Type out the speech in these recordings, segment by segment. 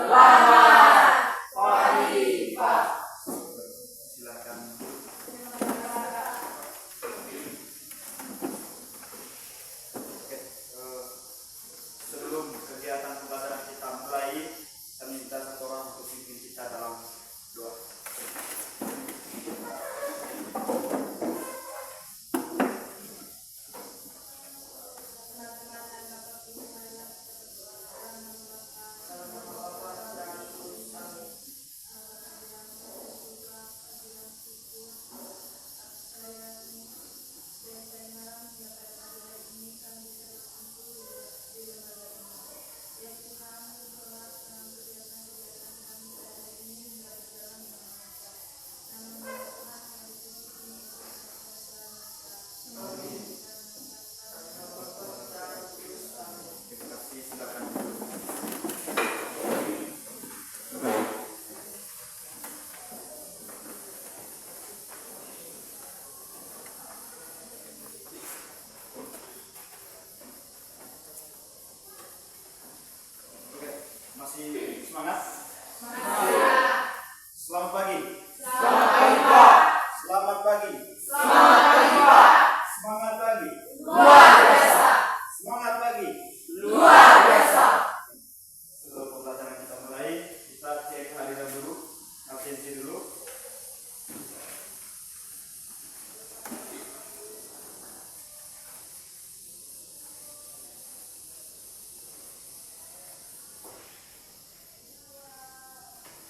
Selamat pagi, Pak. Silakan. Oke, sebelum kegiatan pembelajaran kita mulai, kami minta satu orang untuk pimpin kita dalam doa. Terima kasih, silakan. Oke, masih semangat? Selamat pagi. Selamat pagi, Pak. Selamat pagi. Selamat pagi, Pak. Semangat pagi. Luar biasa. Semangat pagi. Luar biasa. Sebelum pembelajaran kita mulai, kita cek kehadiran dulu, absensi dulu.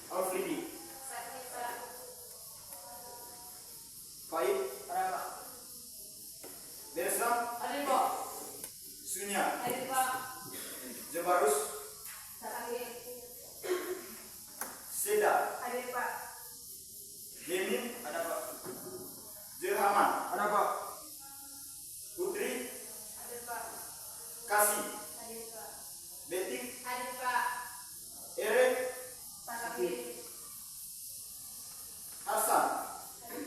Alfredi, Faid, Ada, Pak. Bersam, Ada, Pak. Sunya, Ada, Pak. Jabarus, Ada, Seda, Pak. Lemin, ada Pak. Jehaman, Ada Pak. Putri, Ada, Pak. Kasih, Ada, Pak. Betik, Ada, Pak. Erek, Ada, Hasan,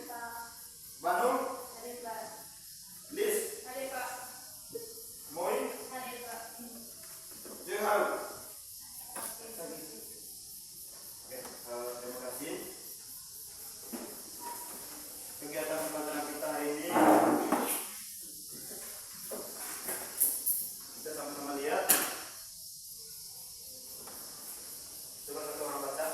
Pak. Banul, Ada, Pak. Lis, Ada, Pak. Moi, Ada, Pak. Jeharu. Oke, terima kasih. Kegiatan pembelajaran kita hari ini, kita sama-sama lihat. Coba satu orang baca.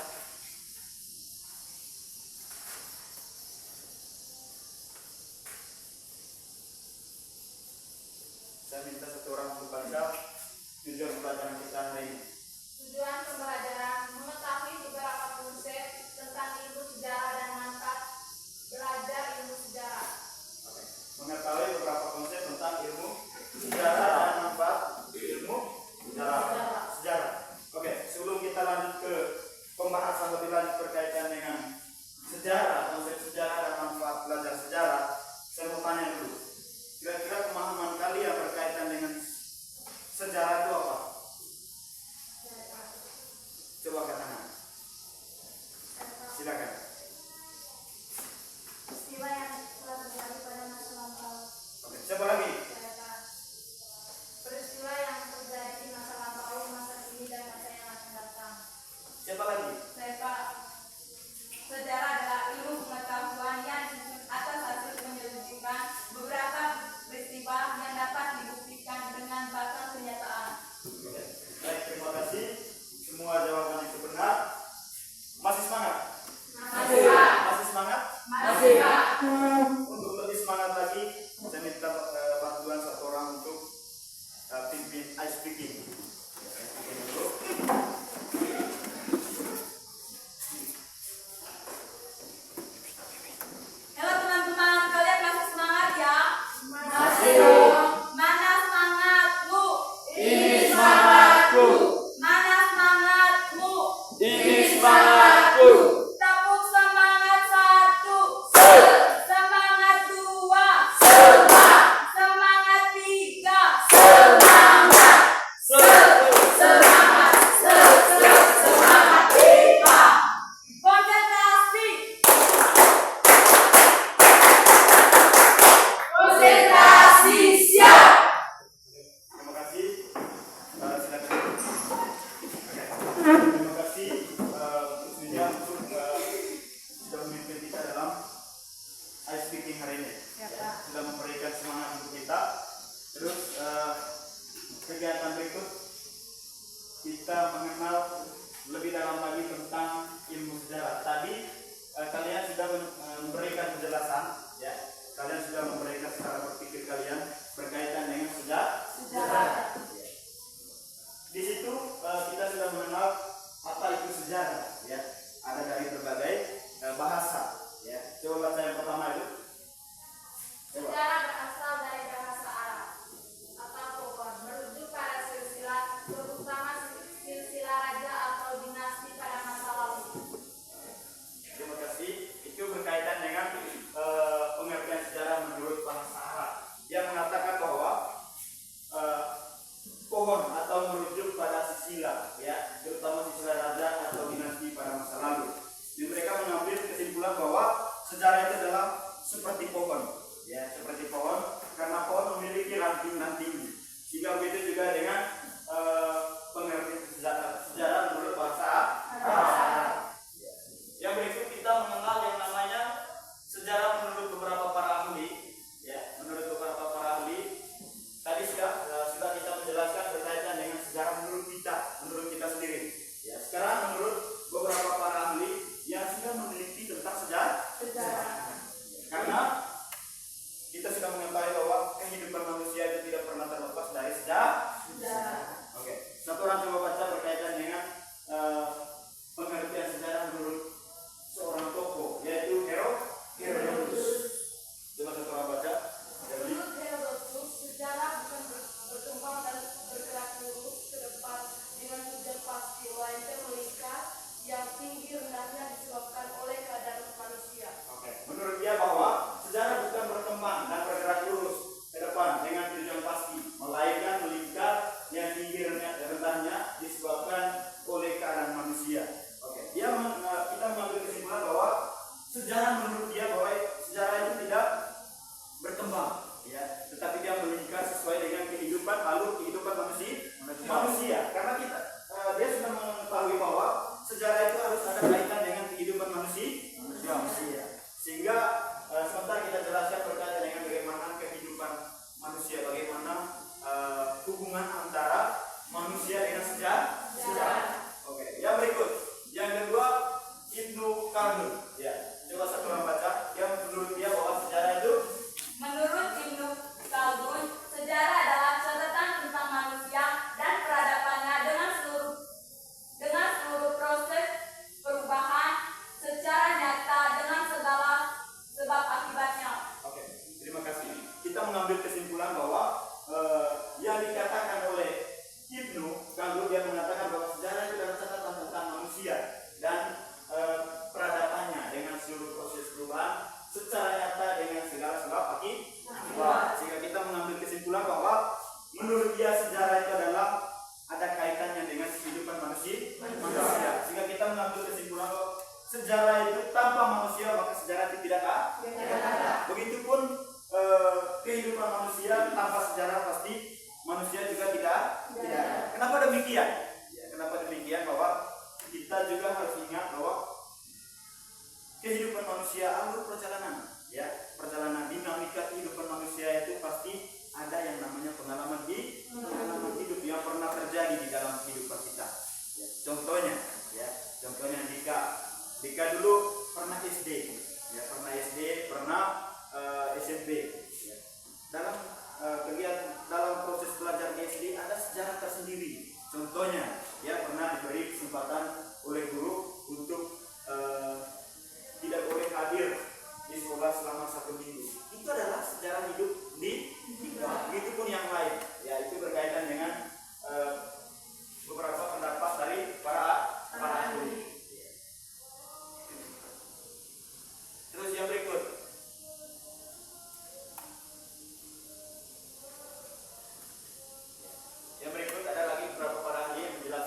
kita mengenal lebih dalam lagi tentang ilmu sejarah. Tadi kalian sudah memberikan penjelasan, ya. Kalian sudah memberikan cara berpikir kalian berkaitan dengan sejarah. Ya. Di situ kita sudah mengenal apa itu sejarah, ya. Ada dari berbagai bahasa, ya. Coba baca yang pertama itu. Coba. Sejarah berasal dari bahasa Arab atau pokon, merujuk pada silsilah, terutama silsilah raja atau dinasti pada masa lalu. Terima kasih. Itu berkaitan dengan pengertian sejarah menurut bahasa Arab. Yang mengatakan bahwa pohon atau merujuk pada silsilah, ya, terutama silsilah raja atau dinasti pada masa lalu. Dan mereka mengambil kesimpulan bahwa sejarah itu adalah seperti pohon, ya, seperti pohon, karena pohon memiliki ranting-ranting. Sehingga begitu juga dengan pengertian sejarah menurut bahasa Arab. Yang berikut kita mengenal yang namanya sejarah menurut beberapa para ahli, ya, menurut beberapa para ahli. Tadi sudah kita menjelaskan berkaitan dengan sejarah menurut kita sendiri. Ya, sekarang menurut beberapa para ahli yang sudah meneliti tentang sejarah. Karena kita sudah mengetahui bahwa kehidupan manusia itu tidak pernah terlepas dari sejarah. Oke, satu orang coba baca berkaitan dengan pengertian sejarah menurut seorang tokoh, yaitu Herodotus. Coba satu orang baca. Menurut Herodotus, sejarah bukan berkembang dan bergerak lurus ke depan dengan tujuan pasti, melainkan melingkar yang tinggi rendahnya disebabkan oleh keadaan manusia. Oke, menurut dia bahwa sejarah bukan berkembang dan bergerak lurus ke depan dengan tujuan pasti, melainkan melingkar yang tinggi rendahnya disebabkan oleh keadaan manusia. Oke, kita mengambil kesimpulan bahwa sejarah menurut dia bahwa sejarah itu tidak berkembang, ya, tetapi dia melingkar sesuai dengan kehidupan manusia. Karena dia sudah mengetahui bahwa sejarah itu harus ada kaitan dengan kehidupan manusia. Sehingga sebentar kita jelaskan berkaitan dengan bagaimana kehidupan manusia, bagaimana hubungan antara manusia dengan sejarah. Oke, yang berikut, yang kedua, Ibnu Khaldun. Ya, coba satu orang baca. Yang menurut dia bahwa sejarah itu, Menurut Ibnu Khaldun, sejarah adalah catatan tentang manusia dan peradabannya dengan seluruh proses perubahan secara nyata dengan segala sebab akibatnya. oke, terima kasih. Kita mengambil kesimpulan bahwa yang dikatakan oleh Ibnu Khaldun, dia mengatakan bahwa sejarah itu adalah catatan tentang manusia dan peradabannya dengan seluruh proses perubahan secara nyata dengan segala sebab akibat. Sehingga kita mengambil kesimpulan bahwa menurut dia sejarah itu adalah ada kaitannya dengan kehidupan manusia. Sehingga kita mengambil kesimpulan bahwa sejarah itu tanpa manusia maka sejarah itu tidak ada. Begitupun kehidupan manusia tanpa sejarah pasti manusia juga tidak ada. Kenapa demikian? Ya, kenapa demikian? Bahwa kita juga harus ingat bahwa kehidupan manusia alur perjalanan, ya, perjalanan dinamika kehidupan manusia itu pasti ada yang namanya pengalaman hidup yang pernah terjadi di dalam kehidupan kita. Ya, contohnya Dika dulu pernah SD, ya, pernah SMP. Ya. Dalam proses belajar di SD ada sejarah tersendiri. Contohnya, ya, pernah diberi kesempatan oleh guru untuk tidak boleh hadir di sekolah selama 1 minggu. Itu adalah sejarah hidup di kita. Begitupun yang lain, ya, itu berkaitan dengan beberapa pendapat dari para ahli. Terus yang berikut, ada lagi beberapa para ahli yang menjelaskan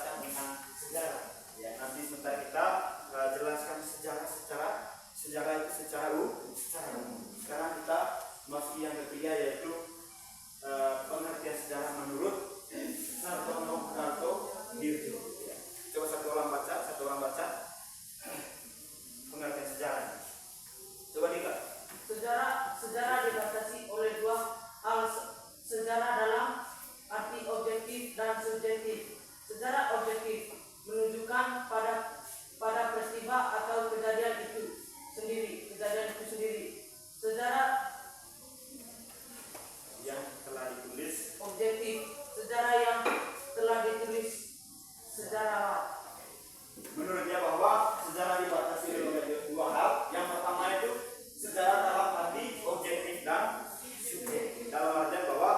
subjektif, menunjukkan pada peristiwa atau kejadian itu sendiri. Sejarah yang telah ditulis. objektif, sejarah yang telah ditulis sejarawan. Menurutnya bahwa sejarah dibatasi oleh dua hal. Yang pertama itu sejarah dalam arti objektif dan subjektif. Dalam artian bahwa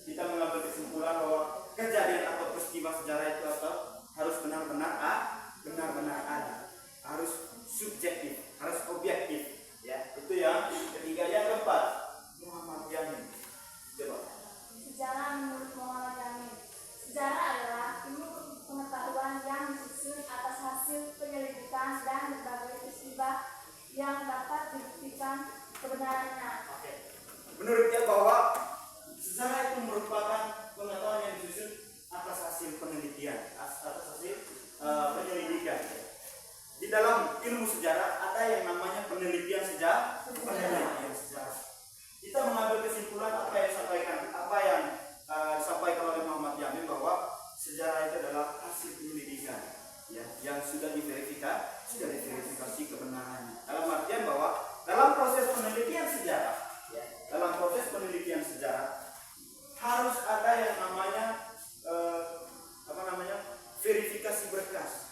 kita mengambil kesimpulan bahwa kejadian atau peristiwa sejarah itu harus benar-benar ada, harus subjektif, harus objektif. Ya, itu yang ketiga. Yang keempat, Muhammad Yamin. Coba. Sejarah menurut Muhammad Yamin. Sejarah adalah ilmu pengetahuan yang disusun atas hasil penyelidikan dan berbagai peristiwa yang dapat dibuktikan kebenarannya. Oke. Menurutnya bahwa sejarah itu merupakan pengetahuan yang disusun atas hasil penelitian, atas hasil penyelidikan. Di dalam ilmu sejarah ada yang namanya penelitian sejarah. Kita mengambil kesimpulan apa yang disampaikan oleh Muhammad Yamin bahwa sejarah itu adalah hasil penyelidikan, ya, yang sudah diverifikasi kebenarannya. Dalam artian bahwa dalam proses penelitian sejarah, harus ada yang namanya verifikasi berkas.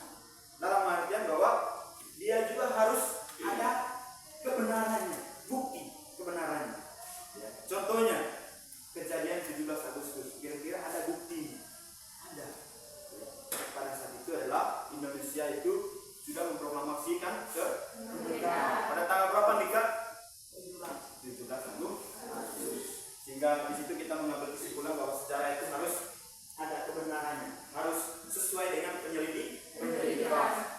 Dalam artian bahwa dia juga harus ada kebenarannya, bukti kebenarannya. Ya. Contohnya kejadian 17 Agustus, kira-kira ada bukti? Ada. Ya. Pada saat itu adalah Indonesia itu sudah memproklamasikan kemerdekaan. Pada tanggal berapa nikah? 17 Agustus. Sehingga di situ kita mengambil kesimpulan bahwa sejarah itu harus ada kebenarannya, harus sesuai dengan penyelidikan.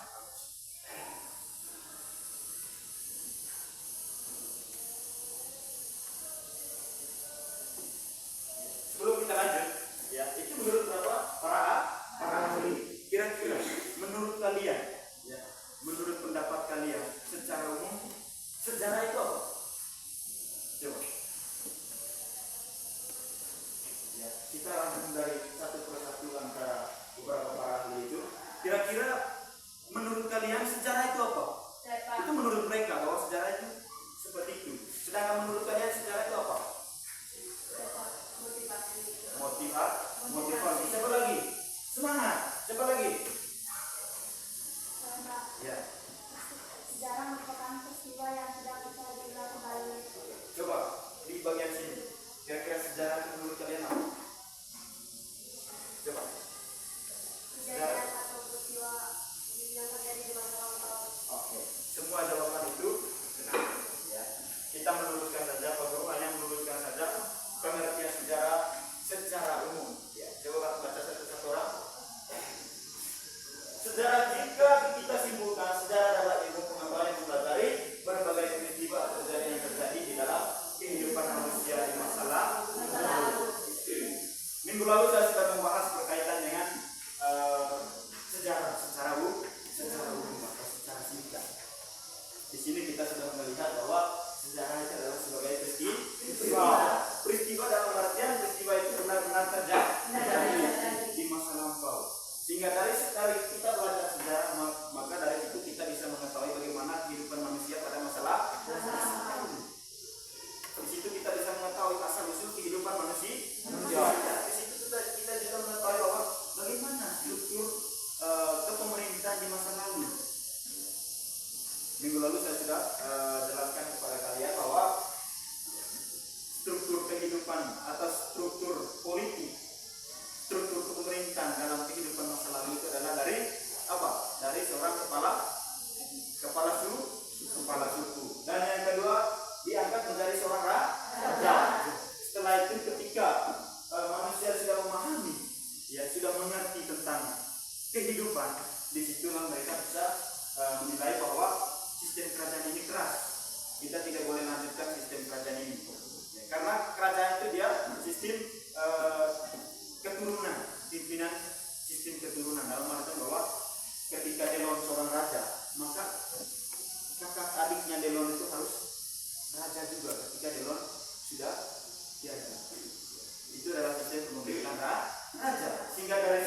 Sebelum kita lanjut, ya, itu menurut berapa para ahli. Kira-kira menurut kalian, ya, menurut pendapat kalian secara umum sejarah itu apa? Coba. Ya, kita langsung dari satu persatu antara beberapa para ahli itu. Kira-kira menurut kalian sejarah itu apa? Itu menurut mereka bahwa sejarah itu seperti itu. Sedangkan menurut kalian sejarah itu apa? Motivasi. Siapa lagi? Semangat. Siapa lagi? Ya. Sejarah merupakan peristiwa yang tidak bisa diulang kembali. Coba di bagian sini. Kira-kira sejarah itu menurut kalian apa? Coba. Kejadian atau peristiwa yang terjadi di masa lampau. Oke. Semua jawaban itu benar. Ya. Kita meluruskan saja, Pak Guru hanya meluruskan saja pengertian sejarah secara umum. Ya. Coba baca satu-satu orang. Sejarah, jika kita simpulkan, sejarah adalah ilmu pengetahuan yang mempelajari berbagai peristiwa atau kejadian yang terjadi di dalam kehidupan manusia di masa lalu. Minggu lalu saya sudah membahas berkaitan dengan sejarah secara umum atau secara singkat. Di sini kita sudah melihat bahwa sejarah itu adalah sebagai peristiwa dalam artian peristiwa itu benar-benar terjadi di masa lampau. Sehingga dari sekali kita belajar sejarah, maka dari itu kita bisa mengetahui bagaimana kehidupan manusia pada masa lalu. Di situ kita bisa mengetahui asal usul kehidupan manusia. Di situ kita juga mengetahui bahwa bagaimana struktur kepemerintahan di masa lalu. Minggu lalu saya sudah jelaskan kepada kalian bahwa struktur kehidupan atau struktur politik, struktur kepemerintahan dalam kehidupan masa lalu itu adalah dari apa? Dari seorang kepala suku. Dan yang kedua diangkat menjadi seorang raja. Setelah itu ketika manusia sudah memahami, ya, sudah mengerti tentang kehidupan, disitulah mereka bisa menilai bahwa sistem kerajaan ini keras. Kita tidak boleh lanjutkan sistem kerajaan ini. Ya, karena kerajaan itu dia sistem keturunan, pimpinan sistem keturunan. Dalam artian bahwa ketika Delon seorang raja, maka kakak adiknya Delon itu harus raja juga ketika Delon sudah tiada. Itu adalah sistem pemerintahan raja. Sehingga dari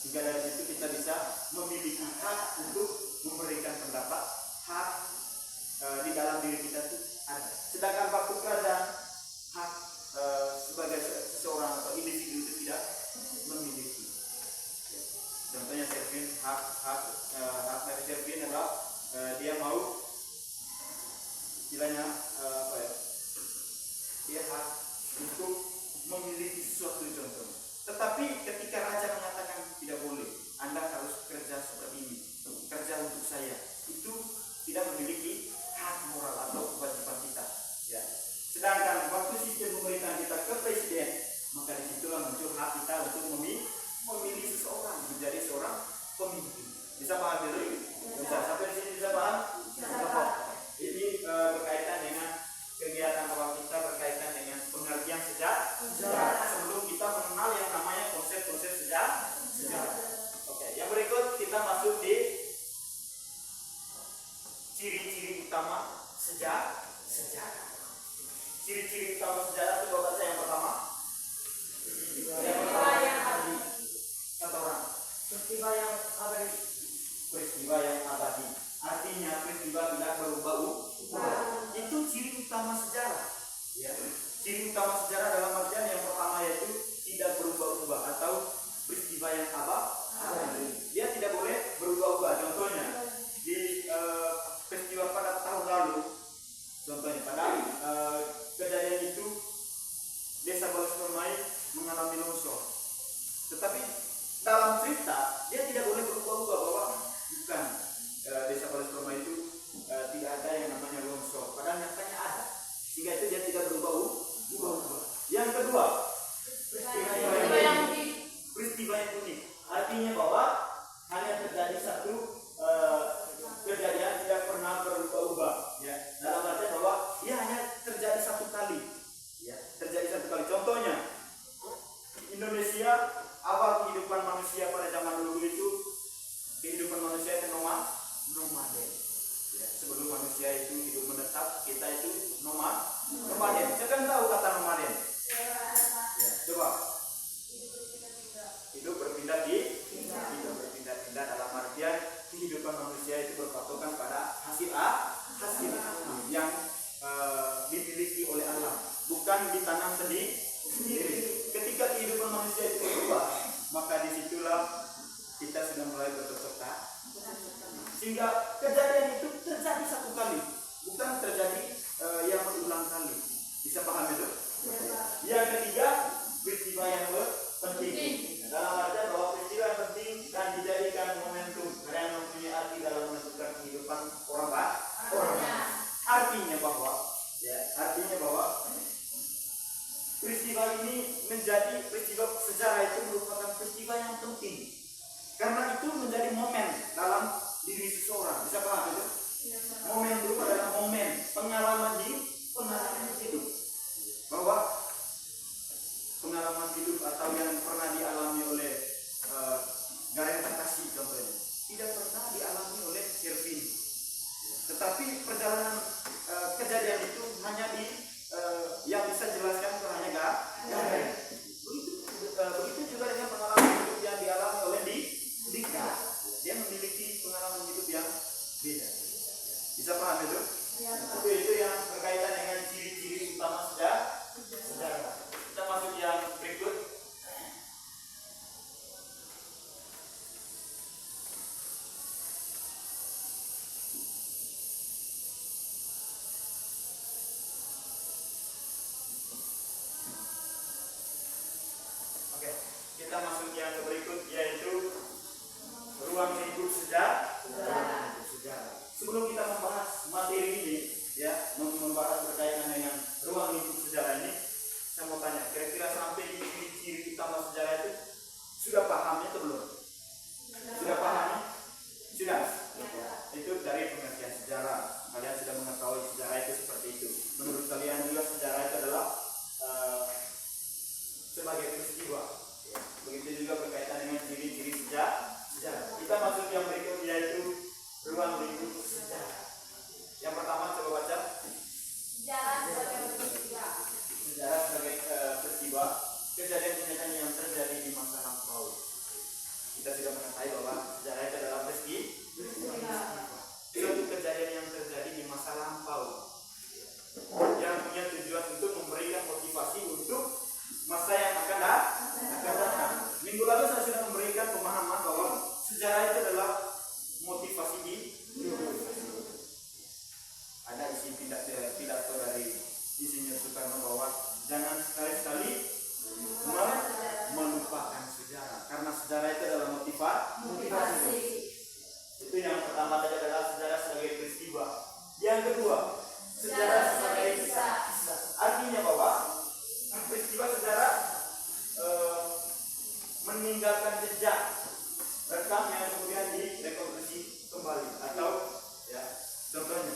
Sehingga dari situ kita bisa memiliki hak untuk memberikan pendapat, hak di dalam diri kita itu ada. Sedangkan waktu kerajaan, hak sebagai seseorang atau individu itu tidak memiliki. Contohnya Servin, hak dari Servin adalah dia mau istilahnya dia hak untuk memiliki sesuatu contohnya. Tetapi ketika raja mengatakan tidak boleh, Anda harus kerja seperti ini, kerja untuk saya, itu tidak memiliki hak moral atau kewajiban kita. Ya. Sedangkan waktu sistem pemerintahan kita ke presiden, maka disitulah muncul hak kita untuk memilih seseorang menjadi seorang pemimpin. Bisa paham dulu? Bisa. Sampai di sini bisa paham? Bisa. Ini berkaitan dengan kegiatan awal kita, berkaitan dengan pengertian sejarah. Sebelum kita mengenal yang namanya konsep-konsep sejarah. Oke, yang berikut kita masuk di ciri-ciri utama sejarah. Ciri-ciri utama sejarah itu bapak saya yang pertama. Kata orang. Peristiwa yang abadi. Peristiwa yang abadi. Artinya peristiwa tidak berubah-ubah. Itu ciri utama sejarah. Ya. Ciri utama sejarah dalam artian yang pertama yaitu tidak berubah-ubah atau peristiwa yang abadi. Dia tidak boleh berubah-ubah. Contohnya di peristiwa pada tahun lalu, contohnya pada kejadian itu desa Balas Permai mengalami longsor. Tetapi dalam cerita dia tidak boleh berubah-ubah bahwa bukan desa Balas Permai itu tidak ada yang namanya longsor. Padahal nyatanya ada. Sehingga itu dia tidak berubah-ubah. Yang kedua, peristiwa yang unik. Artinya bahwa hanya terjadi satu kejadian, tidak pernah berubah-ubah. Ya. Dalam artian bahwa ia hanya terjadi satu kali. Ya, terjadi satu kali. Contohnya, Indonesia awal kehidupan manusia pada zaman dulu itu kehidupan manusia itu nomaden. Ya, sebelum manusia itu hidup menetap, kita itu nomaden. Saya kan tahu kata nomaden. Ya, coba. Hidup berpindah-pindah dalam artian kehidupan manusia itu berpatokan pada hasil yang dimiliki oleh alam, bukan ditanam sendiri. Ketika kehidupan manusia itu berubah, maka disitulah kita sudah mulai bercocok tanam. Sehingga kejadian itu terjadi satu kali, bukan terjadi yang berulang kali. Bisa paham itu? Yang ketiga, peristiwa yang penting. Dalam artian bahwa peristiwa yang penting dan dijadikan momentum karena yang mempunyai arti dalam menentukan kehidupan orang. Artinya bahwa peristiwa ini menjadi peristiwa sejarah itu merupakan peristiwa yang penting karena itu menjadi momen dalam diri seseorang. Bisa paham itu? Momen itu adalah momen pengalaman hidup bahwa pengalaman hidup atau yang pernah dialami oleh Garen Takasi contohnya tidak pernah dialami oleh Servin, tetapi perjalanan kejadian itu hanya yang bisa jelaskan itu hanya Garen. Begitu juga dengan pengalaman hidup yang dialami oleh Dika. Dia memiliki pengalaman hidup yang beda. Bisa paham itu? sudah mengetahui bahwa sejarah itu adalah suatu kejadian yang terjadi di masa lampau yang punya tujuan untuk memberikan motivasi untuk masa yang akan datang. Minggu lalu saya sudah memberikan pemahaman bahwa sejarah itu adalah motivasi hidup. Ada isi pidato dari Insinyur Soekarno bahwa jangan sekali-sekali melupakan sejarah, karena sejarah itu adalah motivasi. Itu yang pertama tadi adalah sejarah sebagai peristiwa. Yang kedua, sejarah sebagai kisah. Artinya bahwa peristiwa sejarah meninggalkan jejak rekam yang kemudian direkonstruksi kembali, atau ya contohnya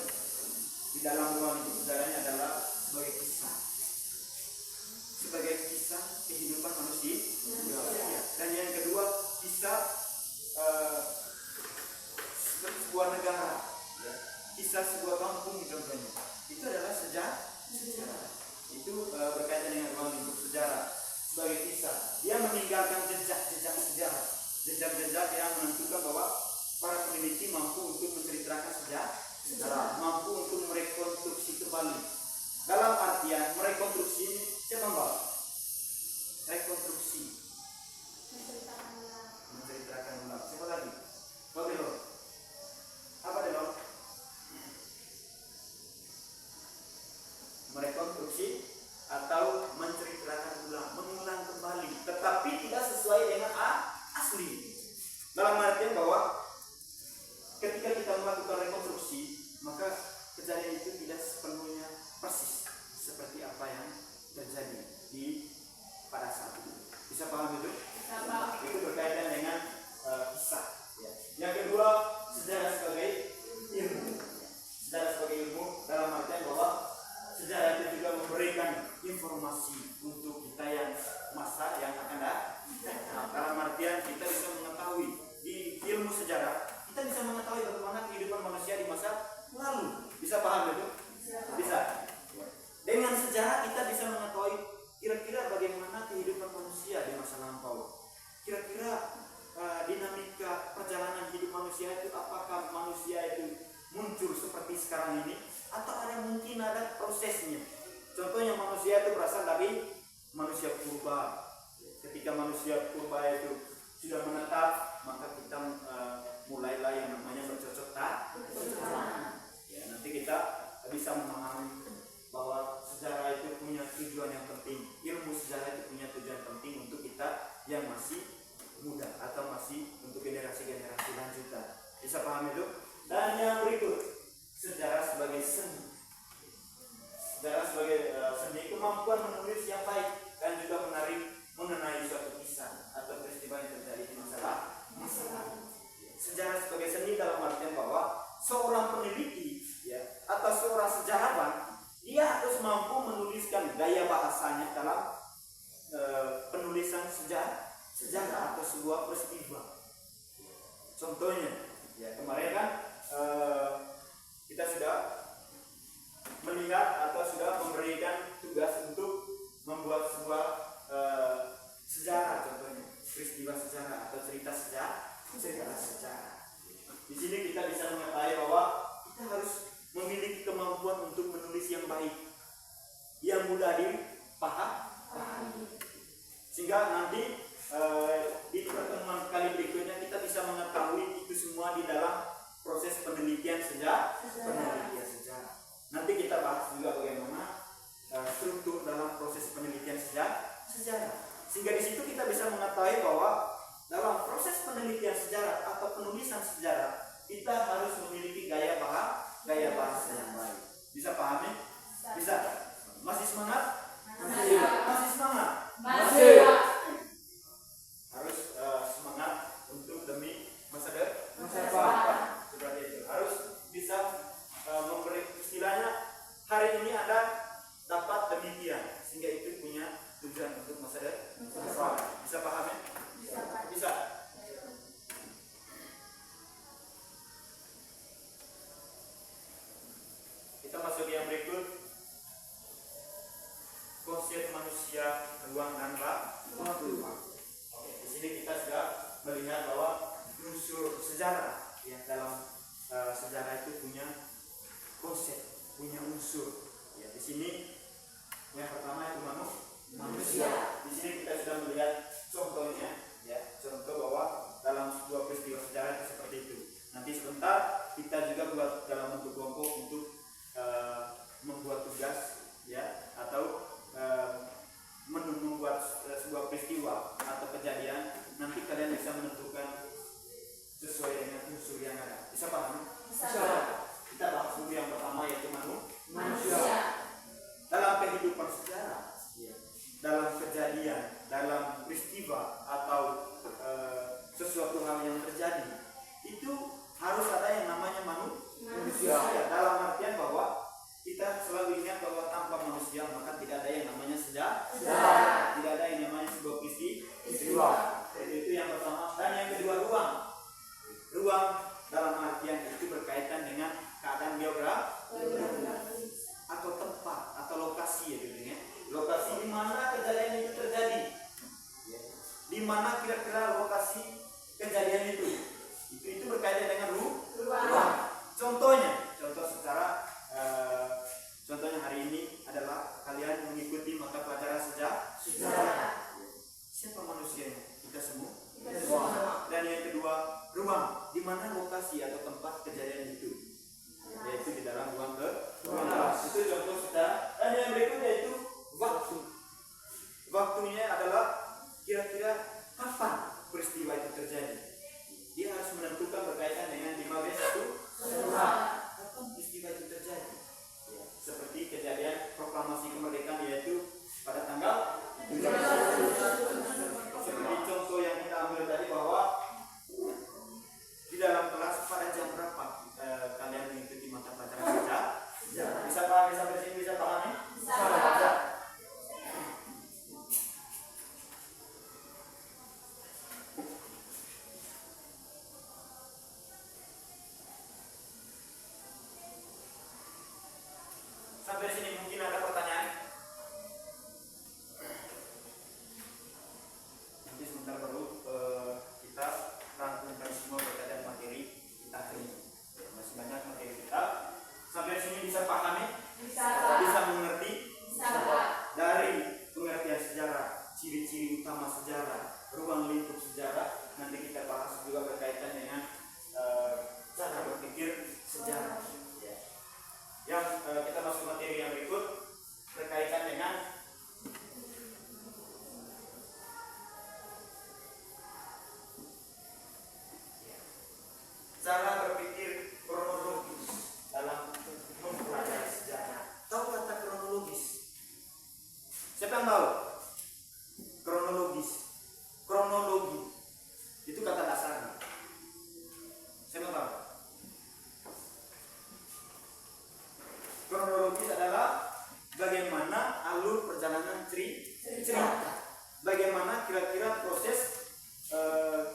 di dalam ruang itu sejarahnya adalah sebagai kisah kehidupan manusia. Dan yang kedua, kisah sebuah negara, ya. Kisah sebuah kampung contohnya, itu adalah sejarah. Itu berkaitan dengan ruang lingkup sejarah sebagai kisah. Dia meninggalkan jejak-jejak sejarah, jejak-jejak yang menentukan bahwa para peneliti mampu untuk menceritakan sejarah, mampu untuk merekonstruksi kembali. Dalam artian merekonstruksi ini siapa mbak? Rekonstruksi, menceritakan ulang. Siapa lagi? Babylon. Apa Delon? Merekonstruksi atau menceritakan ulang, mengulang kembali, tetapi tidak sesuai dengan asli. Dalam artian bahwa ketika kita melakukan rekonstruksi, maka kejadian itu tidak sepenuhnya persis seperti apa yang terjadi pada saat itu. Bisa paham itu? Itu berkaitan dengan kisah. Ya. Yang kedua, sejarah sebagai ilmu. Sejarah sebagai ilmu dalam artian bahwa sejarah itu juga memberikan informasi untuk kita yang masa yang akan datang. Dalam artian kita bisa mengetahui di ilmu sejarah, kita bisa mengetahui bagaimana kehidupan manusia di masa lalu. Bisa paham itu? Bisa. Dengan sejarah kita bisa mengetahui kira-kira bagaimana kehidupan manusia di masa lampau. Kira-kira dinamika perjalanan hidup manusia itu, apakah manusia itu muncul seperti sekarang ini, atau mungkin ada prosesnya. Contohnya manusia itu berasal dari manusia purba. Ketika manusia purba itu sudah menetap, maka kita mulailah yang namanya bercocok tanam. Ya, nanti kita bisa memahami bahwa sejarah itu punya tujuan yang penting. Ilmu sejarah itu punya tujuan penting untuk kita yang masih muda atau masih untuk generasi-generasi lanjutan. Bisa paham itu? Dan yang berikut, sejarah sebagai seni. Sejarah sebagai seni, kemampuan menulis yang baik dan juga menarik mengenai suatu kisah atau peristiwa yang terjadi di masa lalu. Sejarah sebagai seni dalam artian bahwa seorang peneliti, ya, atau seorang sejarawan, dia harus mampu menuliskan gaya bahasanya dalam penulisan sejarah atau sebuah peristiwa. Contohnya, ya kemarin kan kita sudah melihat atau sudah memberikan tugas untuk membuat sebuah sejarah, contohnya peristiwa sejarah atau cerita sejarah. Di sini kita bisa mengetahui bahwa kita harus memiliki kemampuan untuk menulis yang baik, yang mudah dipahami, sehingga nanti di pertemuan kali berikutnya kita bisa mengetahui itu semua di dalam proses penelitian sejarah. Nanti kita bahas juga bagaimana struktur dalam proses penelitian sejarah. Sehingga di situ kita bisa mengetahui bahwa dalam proses penelitian sejarah atau penulisan sejarah kita harus memiliki gaya bahasa yang baik. Bisa pahami? Bisa. Masih semangat? Masih semangat? Masih. Harus semangat untuk demi masa depan. Seperti itu. Harus bisa memberi, istilahnya hari ini Anda dapat demikian, sehingga itu punya tujuan untuk masa depan. Bisa pahami? Bisa. unsur sejarah ya. Dalam sejarah itu punya konsep, punya unsur ya. Di sini yang pertama itu manusia. Di sini kita sudah melihat contohnya ya, contoh bahwa dalam sebuah peristiwa sejarah itu seperti itu. Nanti sebentar kita juga buat dalam bentuk kelompok untuk membuat tugas ya, atau membuat sebuah peristiwa atau kejadian. Nanti kalian bisa menentukan sesuai dengan unsur yang ada. Bisa paham? Bisa. Kita bahas dulu yang pertama yaitu Manusia. Dalam kehidupan sejarah ya, dalam kejadian, dalam peristiwa atau sesuatu hal yang terjadi, itu harus ada yang namanya manusia. Dalam artian bahwa kita selalu ingat bahwa tanpa manusia maka tidak ada yang namanya sejarah, tidak ada yang namanya sebuah peristiwa. Itu yang pertama. Dan yang kedua, ruang dalam artian itu berkaitan dengan keadaan geografi atau tempat atau lokasi ya, gitu ya. Lokasi di mana kejadian itu terjadi ya. Di mana kira-kira lokasi kejadian itu berkaitan dengan ruang. Contohnya hari ini adalah kalian mengikuti mata pelajaran sejarah. Siapa manusianya? Kita semua. Dan yang kedua, ruang, di mana lokasi atau tempat kejadian itu, yaitu di dalam ruang kelas. Itu contoh sejarah. Dan yang berikutnya itu waktu. Waktunya adalah kira-kira kapan peristiwa itu terjadi. Dia harus menentukan berkaitan dengan 15 kapan peristiwa itu terjadi. Ya, seperti kejadian proklamasi kemerdekaan yaitu pada tanggal 17. Seperti contoh yang kita ambil tadi bahwa di dalam kelas pada jam berapa kalian mengikuti mata pelajaran sejarah? Bisa pahami sampai sini? Bisa pahami? Bisa. Sampai sini mungkin ada pertanyaan? Nanti sebentar baru kita rangkumkan semua berkaitan materi kita hari ini. Ya, masih banyak materi kita. Sampai sini bisa pahami? Bisa mengerti? Dari pengertian sejarah, ciri-ciri utama sejarah, ruang lingkup sejarah, nanti kita bahas juga berkaitan dengan cara berpikir sejarah. Ya. Yang kita masuk materi yang berikut berkaitan dengan cara berpikir kronologis dalam mempelajari sejarah. Tahu kata kronologis? Siapa yang tahu? Kronologi itu kata dasarnya. Siapa yang tahu? Kronologis adalah bagaimana alur perjalanan cerita. Bagaimana kira-kira proses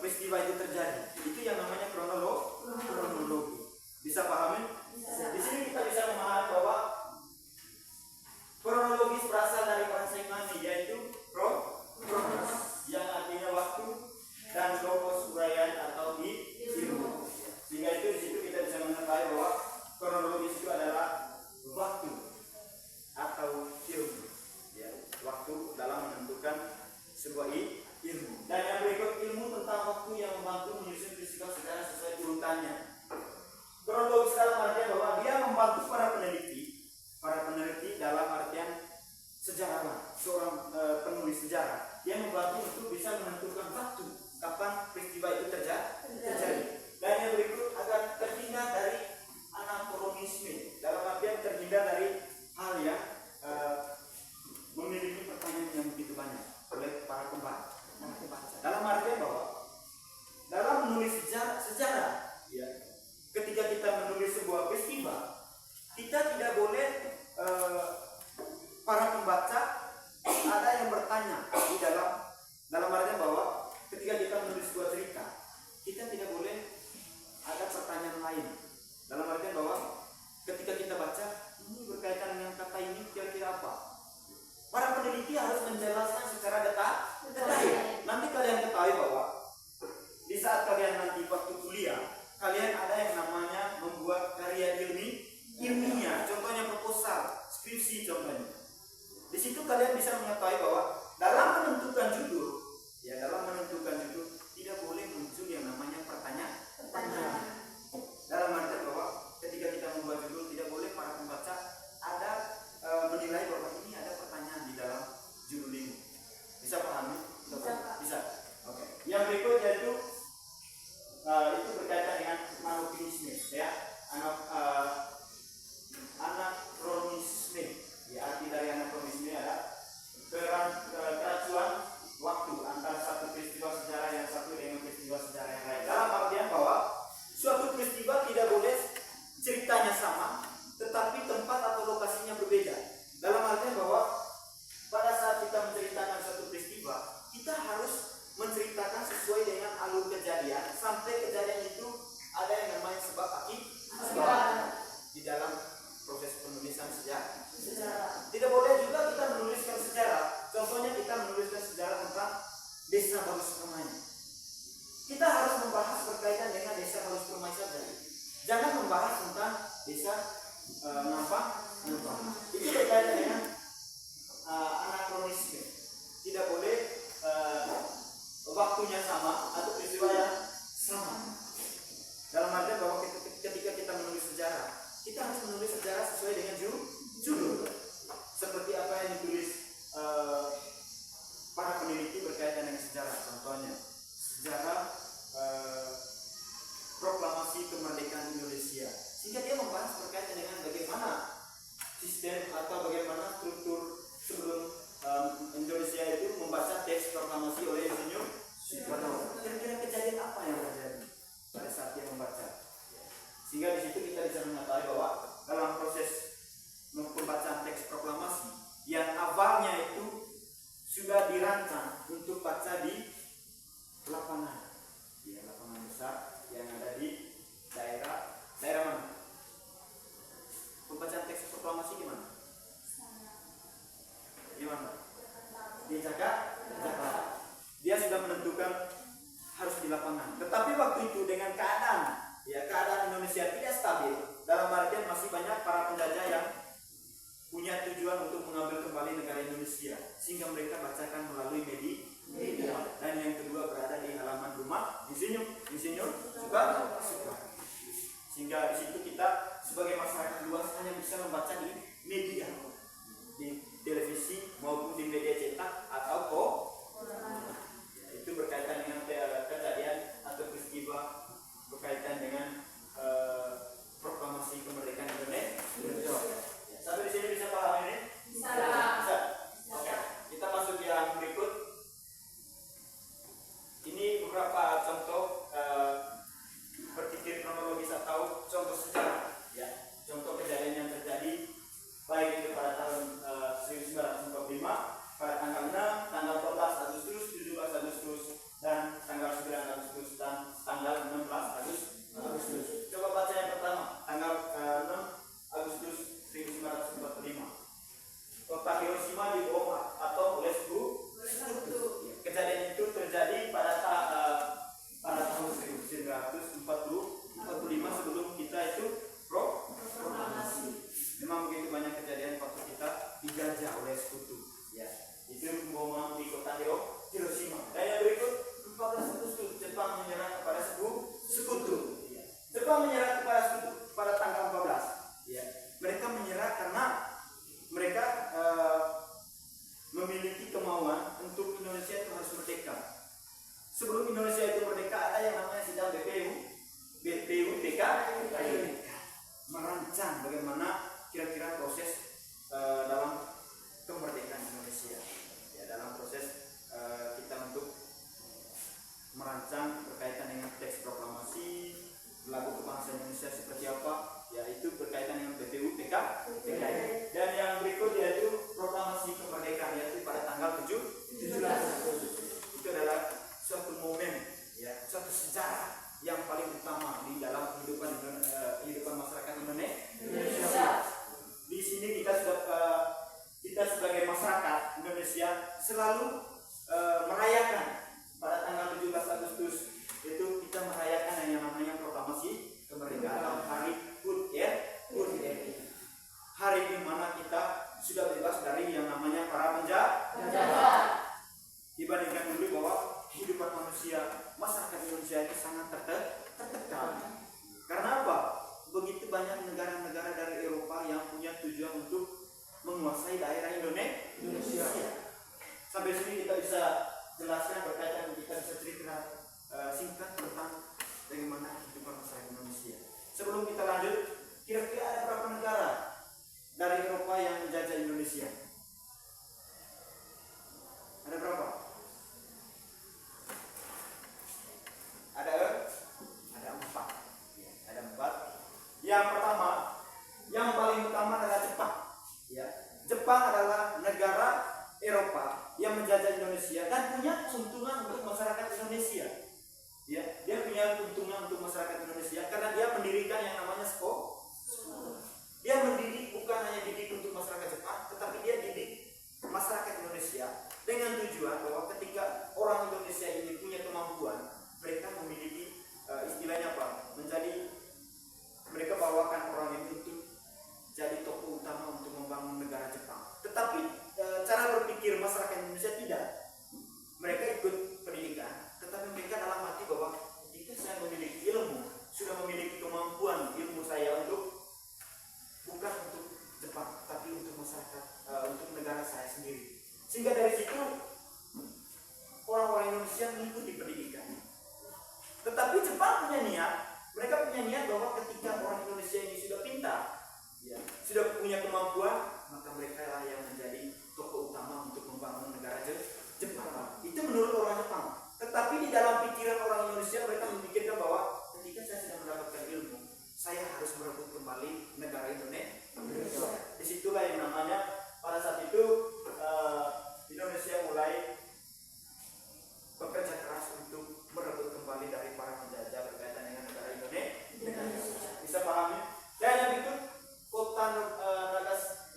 peristiwa itu terjadi. Itu yang namanya kronologi. Bisa pahami? Di sini kita bisa memahami bahwa kronologis berasal dari bahasa Yunani yaitu chronos, yang artinya waktu, dan logos uraian atau ilmu. Sehingga itu di situ kita bisa mengetahui bahwa kronologis itu adalah waktu atau ilmu. Ya, waktu dalam menentukan sebuah ilmu. Dan yang berikut ilmu tentang waktu yang membantu menyusun peristiwa secara sesuai urutannya. Kronologis dalam artian bahwa dia membantu para peneliti dalam artian sejarawan, seorang penulis sejarah. Dia membantu untuk bisa menentukan waktu kapan peristiwa itu terjadi. Dan yang berikut agar terhindar dari anakronisme, dalam artian terhindar dari hal yang memiliki pertanyaan yang begitu banyak oleh para pembaca. Dalam artian bahwa dalam menulis sejarah ya, itu berkaitan dengan anakronisme, ya. Anakronisme, ya, arti dari anakronisme adalah keracuan waktu antara satu peristiwa sejarah yang satu dengan peristiwa sejarah yang lain. Dalam artian bahwa suatu peristiwa tidak boleh ceritanya sama, tetapi tempat atau lokasinya berbeda. Dalam artian bahwa pada saat kita menceritakan suatu peristiwa, kita harus menceritakan sesuai dengan alur kejadian sampai kejadian itu ada yang namanya sebab akibat di dalam proses penulisan sejarah. Tidak boleh juga kita menuliskan sejarah. Contohnya kita menuliskan sejarah tentang desa Balus Permai. Kita harus membahas berkaitan dengan desa Balus Permai saja. Jangan membahas tentang desa Nampang. Itu berkaitan dengan anakronisme. Tidak boleh waktunya sama atau peristiwa yang sama. Dalam artian bahwa ketika kita menulis sejarah, kita harus menulis sejarah sesuai dengan judul. Seperti apa yang ditulis para peneliti berkaitan dengan sejarah. Contohnya, sejarah proklamasi kemerdekaan Indonesia. Sehingga dia membahas berkaitan dengan bagaimana sistem atau bagaimana struktur sebelum Indonesia itu membaca teks proklamasi oleh Insinyur Soekarno. Kira-kira kejadian apa yang terjadi pada saat dia membaca? Sehingga di situ kita bisa mengetahui bahwa dalam proses pembacaan teks proklamasi yang awalnya itu sudah dirancang untuk baca di lapangan, lapangan besar yang ada di daerah mana? Pembacaan teks proklamasi di mana? Di mana? Di Jakarta. Dia sudah menentukan harus di lapangan. Tetapi waktu itu dengan keadaan Indonesia tidak stabil, dalam artian masih banyak para penjajah yang punya tujuan untuk mengambil kembali negara Indonesia, sehingga mereka bacakan melalui media. Dan yang kedua berada di halaman rumah Insinyur Soekarno. Sehingga di situ kita sebagai masyarakat luas hanya bisa membaca di media, di televisi maupun di media cetak atau itu berkaitan dengan kejadian atau peristiwa berkaitan dengan proklamasi kemerdekaan Indonesia. Sampai di sini bisa paham ini? Bisa. Oke. Kita masuk yang berikut. Ini beberapa contoh berpikir kronologis atau contoh sejarah, ya. Contoh kejadian yang terjadi baik itu pada tahun 1945, pada tanggal 6, tanggal 14 Agustus, 17 Agustus, dan tanggal 9 Agustus dan tanggal 16 Agustus. Coba baca yang pertama, tanggal 6 Agustus 1945. Kota Hiroshima dibom atom oleh sekutu. Kejadian itu terjadi pada tahun 1945 sebelum kita itu proklamasi. Memang begitu banyak kejadian waktu kita dijajah oleh sekutu. Ya, itu bom di kota Hiroshima. Dan yang berikut 14 Agustus Jepang menyerah kepada sekutu. Ya. Jepang menyerah kepada sekutu pada tanggal 14. Ya. Mereka menyerah karena mereka memiliki kemauan untuk Indonesia itu harus merdeka. Sebelum Indonesia itu merdeka ada yang namanya sidang BPUPK merancang bagaimana kira-kira proses dalam kemerdekaan Indonesia. Ya, dalam proses kita untuk merancang berkaitan dengan teks proklamasi, lagu kebangsaan Indonesia seperti apa, yaitu berkaitan dengan BPUPK. Dan yang berikut yaitu proklamasi kemerdekaan, yaitu pada tanggal 17 Agustus. Itu adalah suatu momen, ya, suatu sejarah yang paling utama di dalam kehidupan masyarakat Indonesia. Di sini kita sebagai masyarakat Indonesia selalu merayakan pada tanggal 17 Agustus itu kita merayakan yang namanya proklamasi kemerdekaan atau hari HUT RI. Hari di mana kita sudah bebas dari yang namanya para penjajah. Dibandingkan dulu bahwa kehidupan masyarakat Indonesia itu sangat tertekan. Karena apa? Begitu banyak negara-negara dari Eropa yang punya tujuan untuk menguasai daerah Indonesia. Sampai sini kita bisa jelaskan berkaitan, kita bisa cerita singkat tentang bagaimana kehidupan masyarakat Indonesia. Sebelum kita lanjut, kira-kira ada berapa negara dari Eropa yang menjajah Indonesia? Ada berapa? Ada 4. Ya, ada 4. Yang pertama, yang paling utama adalah Jepang. Ya, Jepang adalah negara Eropa yang menjajah Indonesia dan punya keuntungan untuk masyarakat Indonesia. Ya, dia punya keuntungan untuk masyarakat Indonesia karena dia mendirikan yang namanya sekolah. Dia mendidik bukan hanya didik untuk masyarakat Jepang, tetapi dia didik masyarakat Indonesia dengan tujuan bahwa ketika orang Indonesia ini punya kemampuan, mereka memiliki istilahnya apa? Mereka bawakan orang ini untuk jadi tokoh utama untuk membangun negara Jepang. Tetapi cara berpikir masyarakat Indonesia tidak. Mereka ikut pendidikan, tetapi mereka dalam hati bahwa jika saya memiliki ilmu, sudah memiliki kemampuan ilmu saya bukan untuk Jepang, tapi untuk masyarakat, untuk negara saya sendiri. Sehingga dari situ orang-orang Indonesia mengikuti pendidikan. Tetapi Jepang punya niat, mereka punya niat bahwa ketika orang Indonesia ini sudah pintar, ya, sudah punya kemampuan, maka mereka lah yang menjadi tokoh utama untuk membangun negara Jepang. Itu menurut orang Jepang. Tetapi di dalam pikiran orang Indonesia, mereka memikirkan bahwa ketika saya sudah mendapatkan ilmu, saya harus merebut kembali negara Indonesia. Disitulah yang namanya pada saat itu Indonesia mulai bekerja keras untuk merebut kembali dari para penjajah berkaitan dengan negara Indonesia. Bisa pahami? Dan yang berikut, kota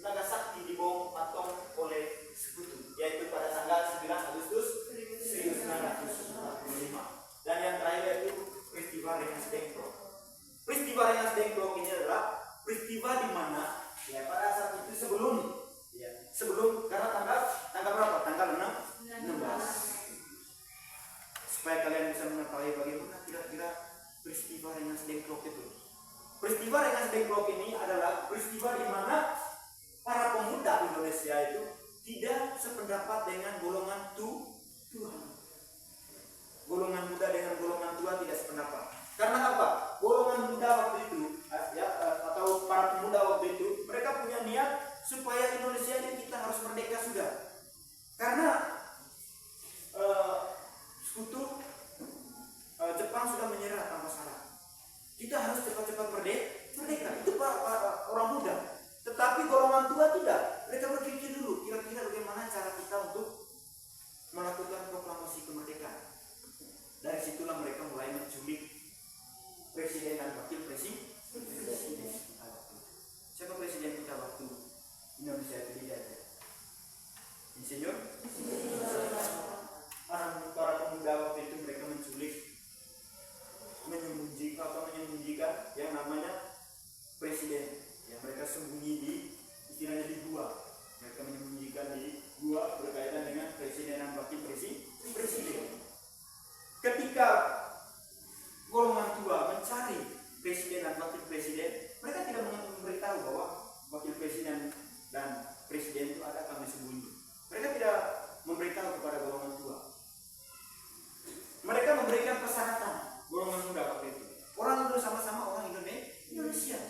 Nagasaki dibom atom oleh sekutu, yaitu pada tanggal 9 Agustus 1945. Dan yang terakhir yaitu peristiwa Rengas Dengklok. Peristiwa Rengas Dengklok ini adalah peristiwa di mana ya pada saat itu sebelum karena tanggal berapa? Tanggal 16. Supaya kalian bisa mengetahui bagaimana kira-kira peristiwa Rengas Dengklok itu. Peristiwa Rengas Dengklok ini adalah peristiwa di mana para pemuda Indonesia itu tidak sependapat dengan golongan tua. Golongan muda dengan golongan tua tidak sependapat. Karena apa? Golongan muda waktu itu atau para pemuda waktu itu mereka punya niat supaya Indonesia ini kita harus merdeka sudah. Karena sekutu Jepang sudah menyerah tanpa syarat. Kita harus cepat-cepat merdeka. Itu para orang muda. Tetapi golongan tua tidak. Mereka berpikir dulu kira-kira bagaimana cara kita untuk melakukan proklamasi kemerdekaan. Dari situlah mereka mulai menculik presiden dan wakil presiden. Siapa presiden kita waktu Indonesia itu dijajah? Insinyur? Para pemuda waktu itu mereka menculik, menyembunyikan yang namanya presiden. Yang mereka sembunyi istilahnya di gua. Mereka menyembunyikan di gua berkaitan dengan presiden dan wakil presiden. Ketika golongan tua mencari presiden dan wakil presiden, mereka tidak memberitahu bahwa wakil presiden dan presiden itu ada kami sembunyi. Mereka tidak memberitahu kepada golongan tua. Mereka memberikan persyaratan golongan muda waktu itu. Orang itu sama-sama orang Indonesia.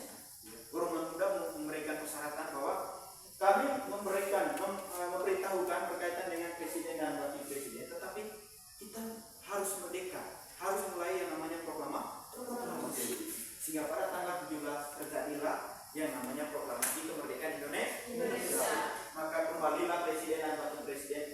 Golongan muda memberikan persyaratan bahwa kami memberitahukan berkaitan dengan presiden dan wakil presiden, tetapi kita harus merdeka, harus mulai yang namanya proklamasi. Sehingga pada tanggal 17 terjadilah yang namanya proklamasi kemerdekaan Indonesia. Maka kembalilah presiden dan wakil presiden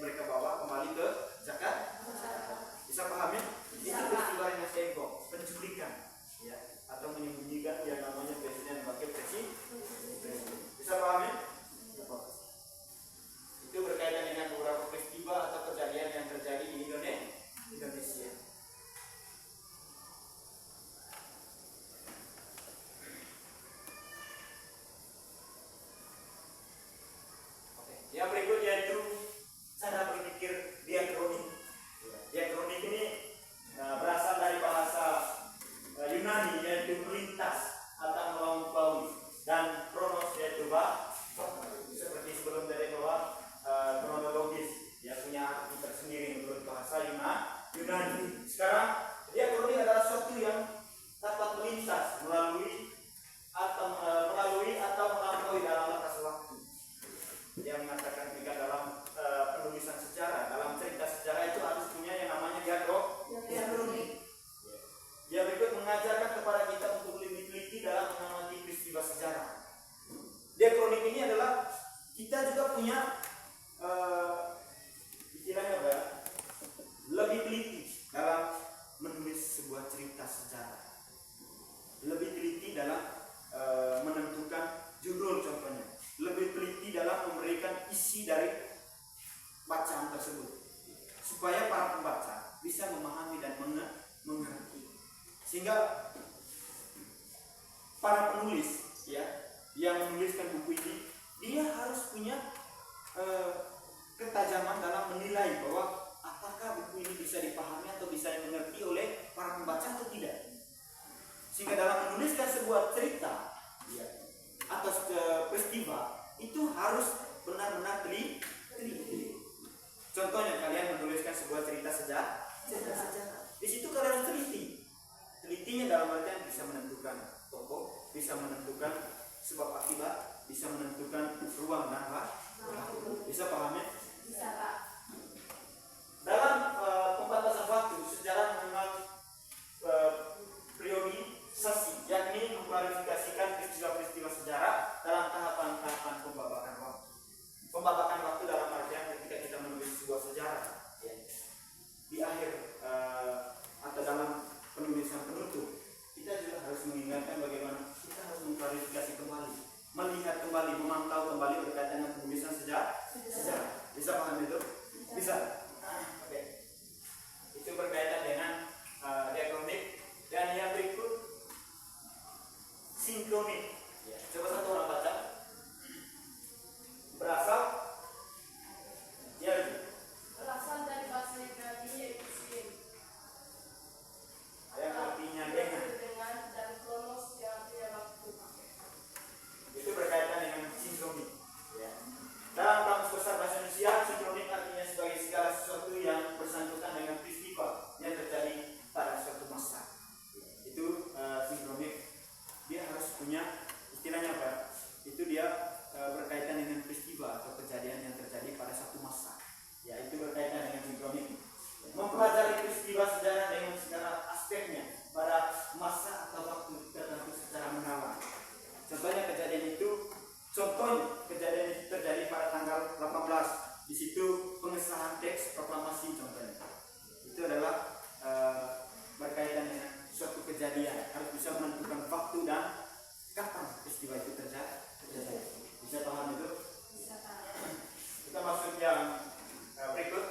para penulis ya yang menuliskan buku ini, dia harus punya ketajaman dalam menilai bahwa apakah buku ini bisa dipahami atau bisa dimengerti oleh para pembaca atau tidak. Sehingga dalam menuliskan sebuah cerita ya, atau peristiwa itu harus benar-benar teliti. Contohnya kalian menuliskan sebuah cerita sejarah. Di situ kalian harus teliti. Telitinya dalam artian bisa menentukan tokoh, bisa menentukan sebab akibat, bisa menentukan ruang dan waktu. Bisa pahami? Bisa, Pak. Dalam pembatasan waktu, sejarah mengenal priorisasi, yakni mengklarifikasikan peristiwa-peristiwa sejarah dalam tahapan-tahapan pembabakan waktu. Pembabakan waktu dalam artian ketika kita menulis sebuah sejarah, ya, di akhir atau dalam penulisan penutup, kita juga harus mengingatkan bagaimana kita harus mengklarifikasi kembali, melihat kembali, memantau kembali berkaitan dengan penulisan sejarah. Bisa paham itu? Bisa. Oke. Itu berkaitan dengan diakronik. Dan yang berikut sinkronik. Ya. Coba satu orang baca. Berasal dari bahasa Yunani yaitu sin. Yang artinya dengan. Dan kronos yang artinya waktu. Itu berkaitan dengan sinkronik. Ya. Dalam kamus besar bahasa Indonesia, sinkronik artinya sebagai segala sesuatu yang bersangkutan dengan peristiwa yang terjadi pada suatu masa. Itu sinkronik. Dia harus punya istilahnya apa? Itu dia berkaitan dengan peristiwa atau kejadian yang terjadi pada satu masa. Ya, itu berkaitan dengan sinkronik. Mempelajari peristiwa sejarah dengan segala aspeknya pada masa atau waktu tertentu secara mendalam. Contohnya kejadian itu terjadi pada tanggal 18. Di situ pengesahan teks proklamasi contohnya. Itu adalah berkaitan dengan suatu kejadian, harus bisa menentukan waktu dan kapan peristiwa itu terjadi. Bisa paham itu? Bisa, Pak. Kita masuk yang berikut.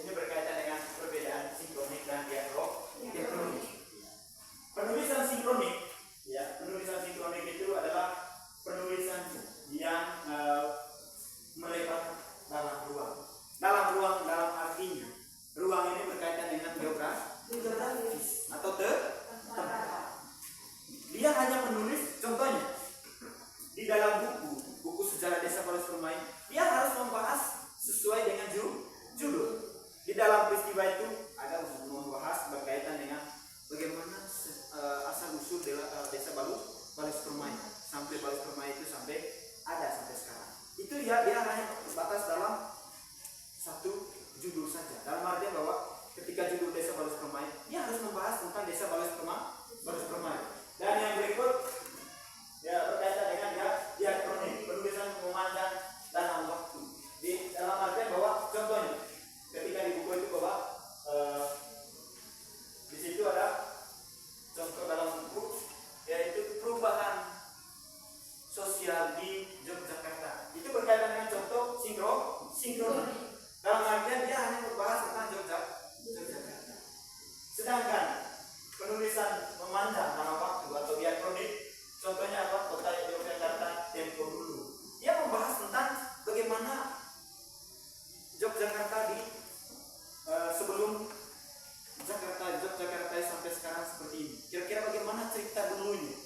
Ini berkaitan dengan perbedaan sinkronik dan diakronik. Penulisan sinkronik, ya, penulisan sinkronik itu adalah penulisan yang melebar dalam ruang. Dalam artinya, ruang ini berkaitan dengan geografis atau tempat. Dia hanya menulis, contohnya di dalam buku sejarah desa Paulus Permai, dia harus membahas sesuai dengan judul. Di dalam peristiwa itu ada membahas berkaitan dengan bagaimana asal usul desa Paulus Permai sampai Paulus Permai itu sampai sekarang. Itu ya, dia hanya terbatas dalam satu judul saja. Dalam artian bahwa ketika judul desa Paulus Permai, dia harus membahas tentang desa Paulus Permai. Dan yang berikut ya berkaitan dengan diakronik, penulisan memandang dalam waktu. Di dalam artian bahwa contohnya ketika di buku itu bahwa di situ ada contoh dalam buku yaitu perubahan sosial di Yogyakarta. Itu berkaitan dengan contoh sinkronik. Dalam artian dia hanya membahas tentang Yogyakarta. Sedangkan penulisan memandang dalam waktu atau diakronik, contohnya apa? Kota Yogyakarta tempo dulu. Dia membahas tentang bagaimana Yogyakarta sebelum Yogyakarta sampai sekarang seperti ini. Kira-kira bagaimana cerita dulunya?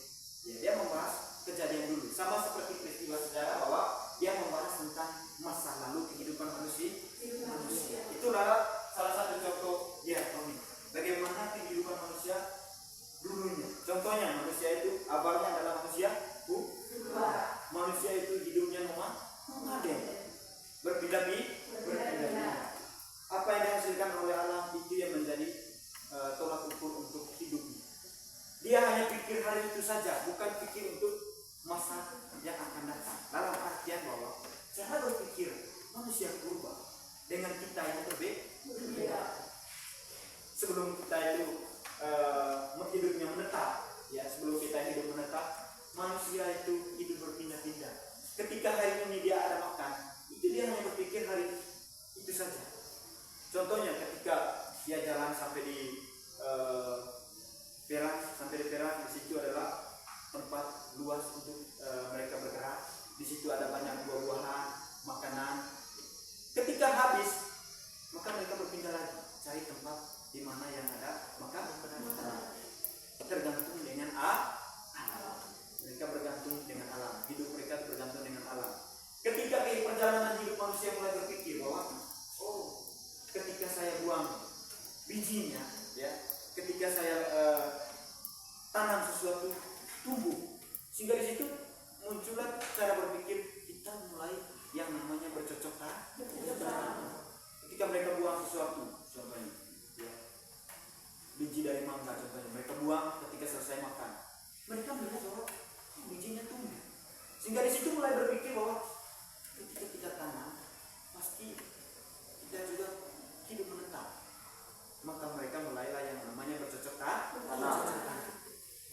Ya, dia membahas kejadian dulu. Sama seperti peristiwa sejarah bahwa dia membahas tentang masa lalu kehidupan manusia. Itu adalah salah satu contoh diakronik. Bagaimana kehidupan manusia dulunya. Contohnya manusia itu awalnya adalah manusia manusia itu hidupnya nomaden. Berpindah-pindah. Apa yang dihasilkan oleh alam itu yang menjadi tolak ukur untuk hidupnya. Dia hanya pikir hari itu saja, bukan pikir untuk masa yang akan datang. Dalam artian bahwa cara berpikir manusia berubah dengan kita yang berbeda. Sebelum kita itu hidupnya menetap, ya, sebelum kita hidup menetap, manusia itu hidup berpindah-pindah. Ketika hari ini dia ada makan, itu dia hanya berpikir hari itu saja. Contohnya ketika dia jalan sampai di Perak, di situ adalah tempat luas untuk mereka bergerak. Di situ ada banyak buah-buahan, makanan. Ketika habis, maka mereka berpindah lagi, cari tempat di mana yang ada makanan. Tergantung dengan alam. Mereka bergantung dengan alam. Hidup mereka bergantung dengan alam. Ketika perjalanan hidup manusia mulai berpikir bahwa, oh, ketika saya buang bijinya, ya, ketika saya tanam sesuatu tumbuh, sehingga di situ muncullah cara berpikir kita mulai yang namanya bercocok tanam. Ketika mereka buang sesuatu, contohnya, ya, biji dari mangga contohnya, mereka buang ketika selesai makan, mereka melihat bahwa bijinya tumbuh, sehingga di situ mulai berpikir bahwa ketika kita tanam, pasti kita juga hidup menetap. Maka mereka mulailah yang namanya bercocok tanam.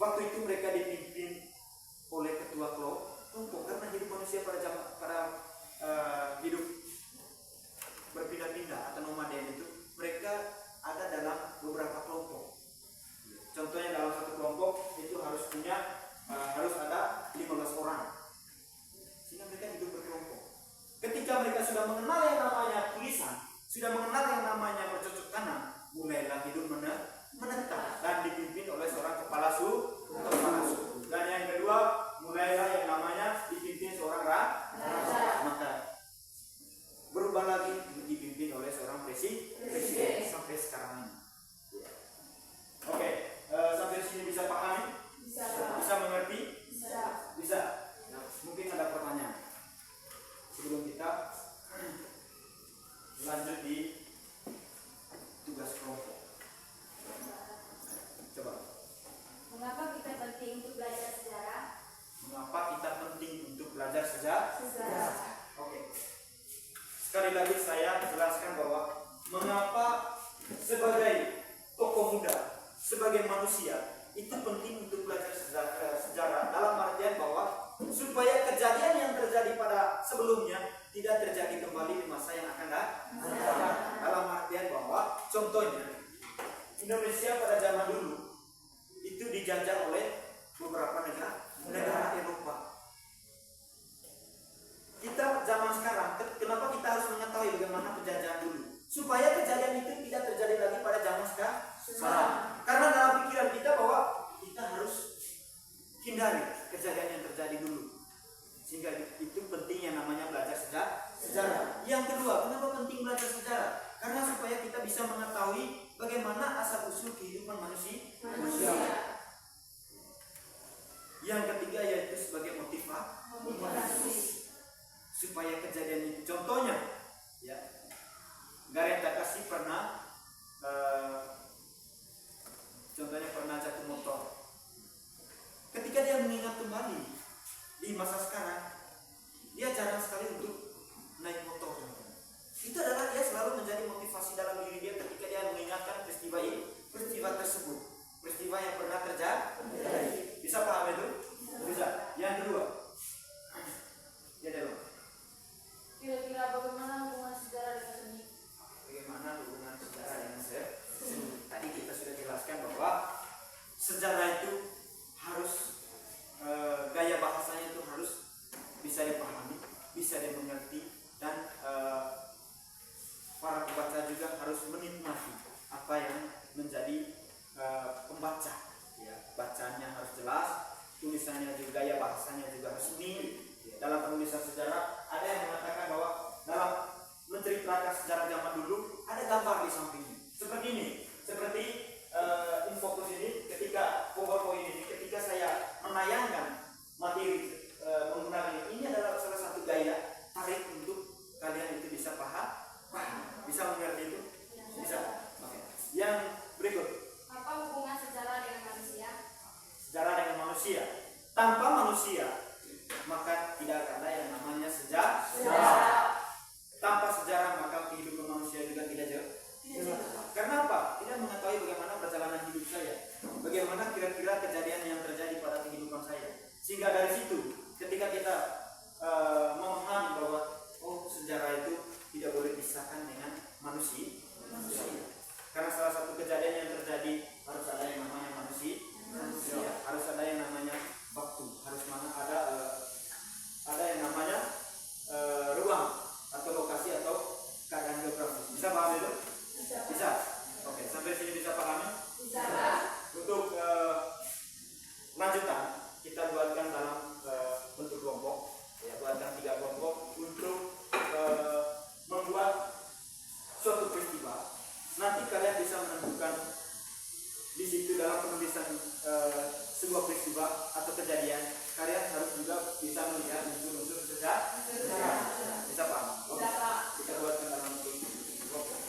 Waktu itu mereka dipimpin oleh ketua kelompok, karena hidup manusia pada hidup berpindah-pindah atau nomaden itu, mereka ada dalam beberapa kelompok. Contohnya dalam satu kelompok itu harus ada 15 orang, sehingga mereka hidup berkelompok. Ketika mereka sudah mengenal yang namanya tulisan, sudah mengenal yang namanya bercocok tanam, mulailah hidup menetap dan dipimpin oleh seorang kepala suku. Dan yang kedua, mulailah yang namanya dipimpin seorang raja. Maka berubah lagi dipimpin oleh seorang presiden sampai sekarang ini. Oke, sampai sini bisa pahami? Bisa mengerti? Bisa. Nah, mungkin ada pertanyaan sebelum kita lanjut di tugas kelompok. Coba. Mengapa kita penting untuk belajar sejarah? Mengapa kita penting untuk belajar sejarah? Oke. Sekali lagi saya jelaskan bahwa mengapa sebagai tokoh muda, sebagai manusia itu penting untuk belajar sejarah dalam artian bahwa supaya kejadian yang terjadi pada sebelumnya tidak terjadi kembali di masa yang akan datang. Dalam artian bahwa contohnya Indonesia pada zaman dulu itu dijajah oleh beberapa negara Eropa. Kita zaman sekarang, kenapa kita harus mengetahui bagaimana penjajahan dulu? Supaya kejadian itu tidak terjadi lagi pada zaman sekarang. Karena dalam pikiran kita bahwa kita harus hindari kejadian yang terjadi dulu. Sehingga itu penting yang namanya belajar sejarah. Yang kedua, kenapa penting belajar sejarah? Karena supaya kita bisa mengetahui bagaimana asal usul kehidupan manusia. Yang ketiga yaitu sebagai motivasi. Supaya kejadian itu, contohnya, ya, Gareth Takashi pernah jatuh motor. Ketika dia mengingat kembali di masa sekarang, dia jarang sekali untuk naik motor. Itu adalah dia selalu menjadi motivasi dalam diri dia ketika dia mengingatkan peristiwa tersebut, peristiwa yang pernah terjadi. Bisa paham itu? Bisa. Yang kedua, ya dulu. Kira-kira bagaimana hubungan sejarah dengan seni? Bagaimana hubungan sejarah dengan seni? Tadi kita sudah jelaskan bahwa sejarah itu harus gaya bahasanya itu harus bisa dipahami, bisa dimengerti, dan para pembaca juga harus menikmati apa yang menjadi pembaca. Ya, bacanya harus jelas, tulisannya juga, gaya bahasanya juga harus unik. Dalam penulisan sejarah ada yang mengatakan bahwa dalam menceritakan sejarah zaman dulu ada gambar di sampingnya. Seperti ini, seperti infokus ini, ketika PowerPoint ini, ketika saya menayangkan materi menggunakan ini adalah salah satu gaya tarik untuk kalian itu bisa paham, bisa mengerti itu, bisa. Oke. Yang berikut. Apa hubungan sejarah dengan manusia? Sejarah dengan manusia. Tanpa manusia maka tidak akan ada yang namanya sejarah. Tanpa sejarah maka kehidupan manusia juga tidak jauh. Karena apa? Tidak manusia. Karena salah satu kejadian yang terjadi harus ada yang namanya manusia. Harus ada yang namanya waktu. Harus ada yang namanya ruang atau lokasi atau keadaan geografis. Bisa paham itu? Bisa. Oke, sampai sini bisa pahami? Bisa. Untuk lanjutan kita buatkan dalam bentuk kelompok. Ya, buatkan 3 kelompok untuk membuat suatu peristiwa. Nanti kalian bisa menentukan di situ dalam penulisan sebuah peristiwa atau kejadian. Kalian harus juga bisa melihat unsur-unsur sejarah. Bisa paham? Oke. Kita buatkan dalam bentuk kelompok.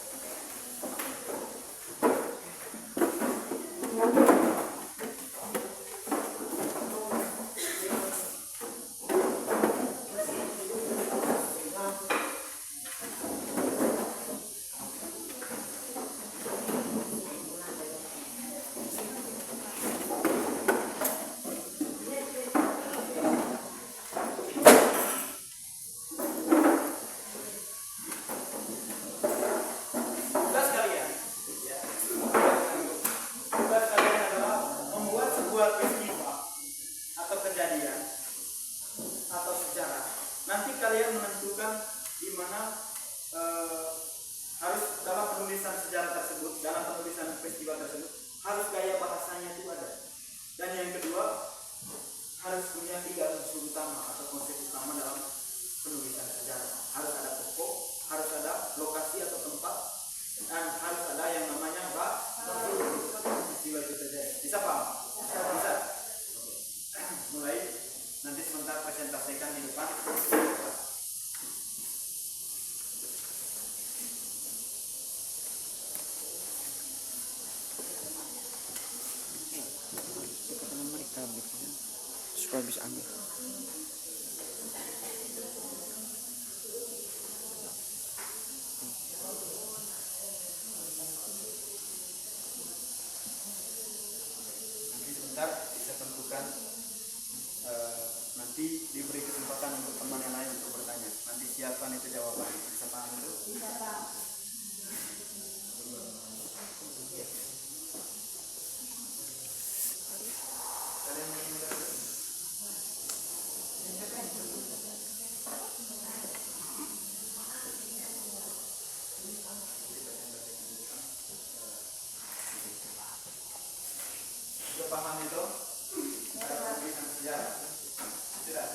Tugas kalian, ya, tugas kalian adalah membuat sebuah peristiwa atau kejadian atau sejarah. Nanti kalian menentukan di mana harus dalam penulisan sejarah tersebut, dalam penulisan peristiwa tersebut harus gaya bahasanya itu ada. Dan yang kedua harus punya 3 unsur utama atau konsep utama dalam penulisan sejarah. Harus ada tokoh, harus ada lokasi atau tempat, dan harus ada yang namanya peristiwa itu terjadi. Bisa paham? Bisa. Mulai nanti sebentar presentasikan di depan. Supaya bisa ambil. Sebentar saya tentukan, nanti diberi kesempatan untuk teman yang lain untuk bertanya. Nanti siapkan itu jawabannya. Bisa paham itu? Bisa, Pak. Kalian ingin mendengar? Sudah paham itu? Penulisan sejarah? Sudah.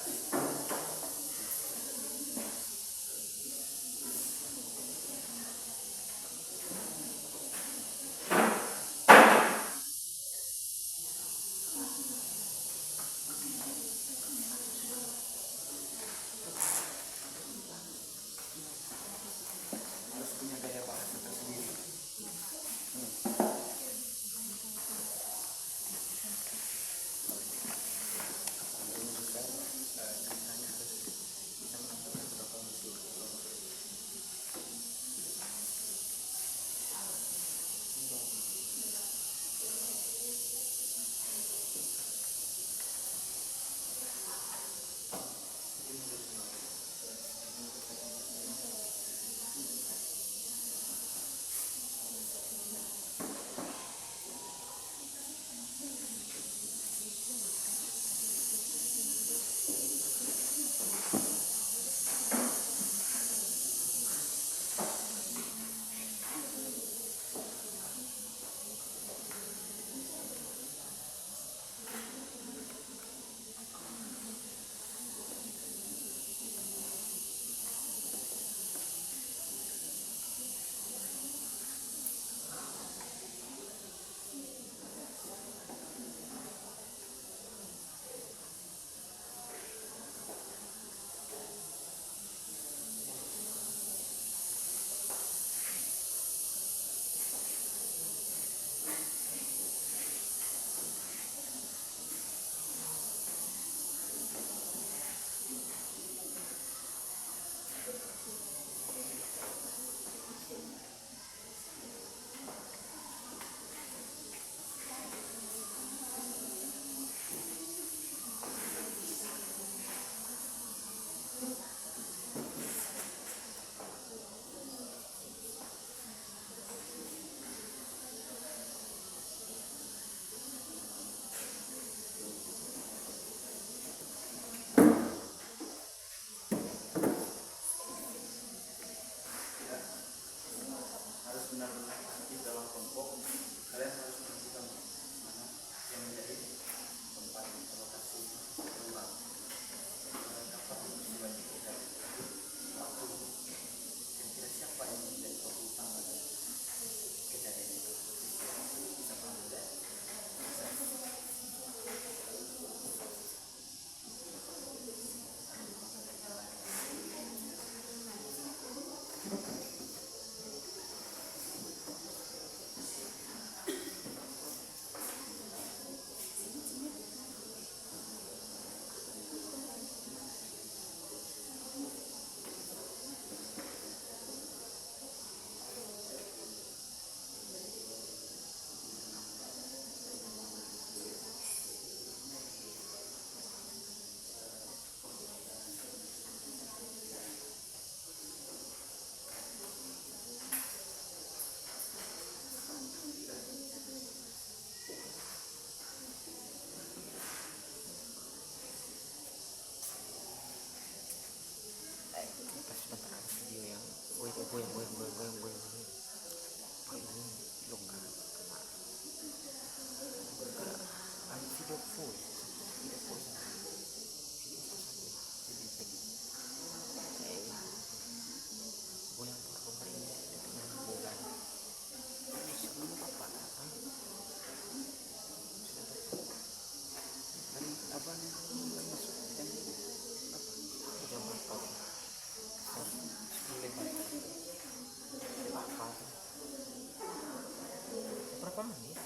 berapa menit?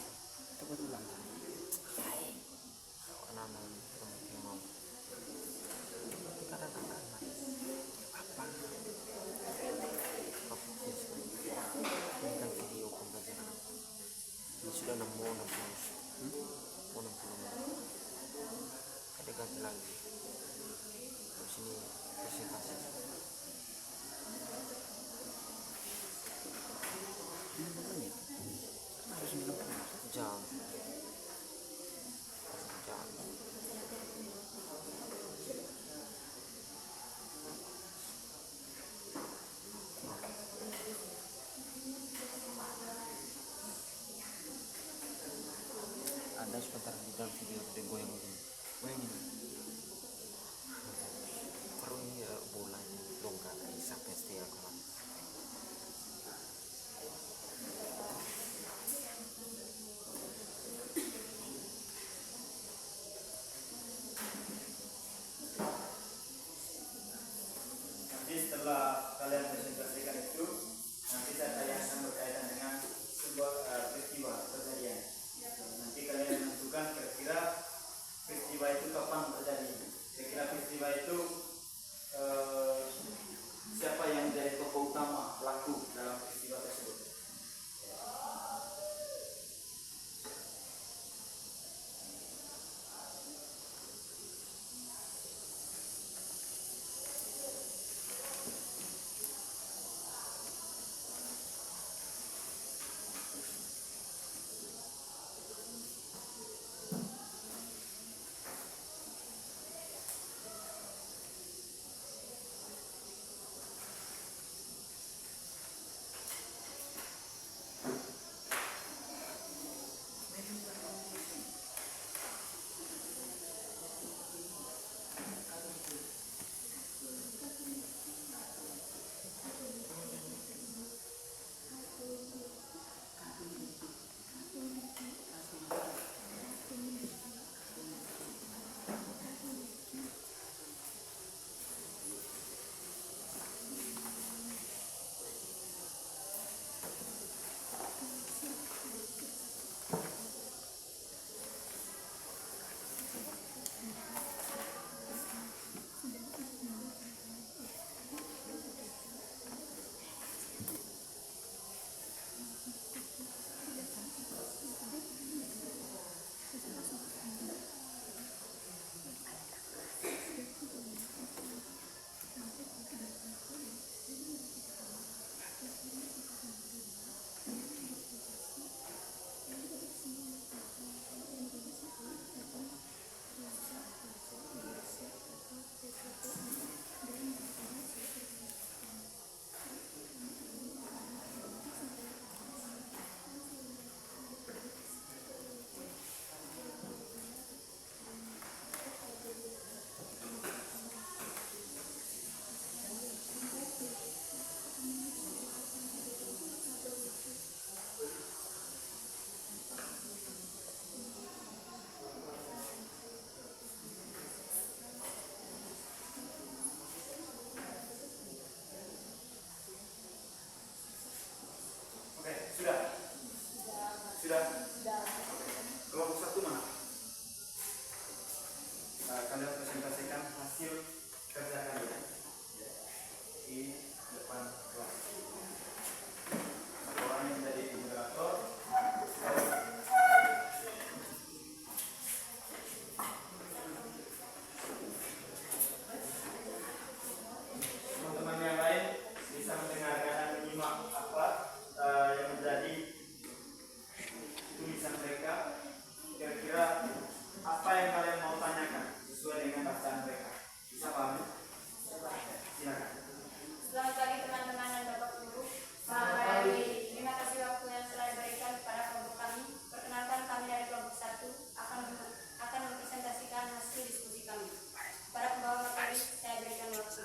Coba ulang. Anak-anak yang mau. Tapi karena anak-anak apa? Apa sih? Ini kan video pembelajaran. Ini sudah 60 mau 60 menit. Ada ganti lagi. Terus ini presentasi. Jam. Anda sebentar di dalam video ada goyang begini. Goyang ini. Perlu ini bolanya longgar sampai setia kemana. Nanti setelah kalian presentasikan itu, nanti saya tanyakan berkaitan dengan sebuah peristiwa kejadian. Nanti kalian menentukan kira-kira peristiwa itu kapan terjadi. Kira-kira peristiwa itu siapa yang menjadi tokoh utama pelaku dalam peristiwa tersebut. Oke, sudah. Sudah. Kelompok satu mana? Kalian presentasikan hasil kerja kalian di depan kelas. Satu orang yang menjadi moderator. Teman-teman yang lain bisa mendengarkan dan menyimak apa yang menjadi tulisan mereka. Kira-kira apa yang kalian mau tanyakan sesuai dengan bacaan mereka. Bisa paham? Silakan. Selamat pagi teman-teman dan Bapak Guru. Selamat pagi. Terima kasih waktu yang telah diberikan kepada kelompok kami. Perkenalkan kami dari kelompok 1 akan mempresentasikan hasil diskusi kami. Para pembawa materi saya berikan waktu.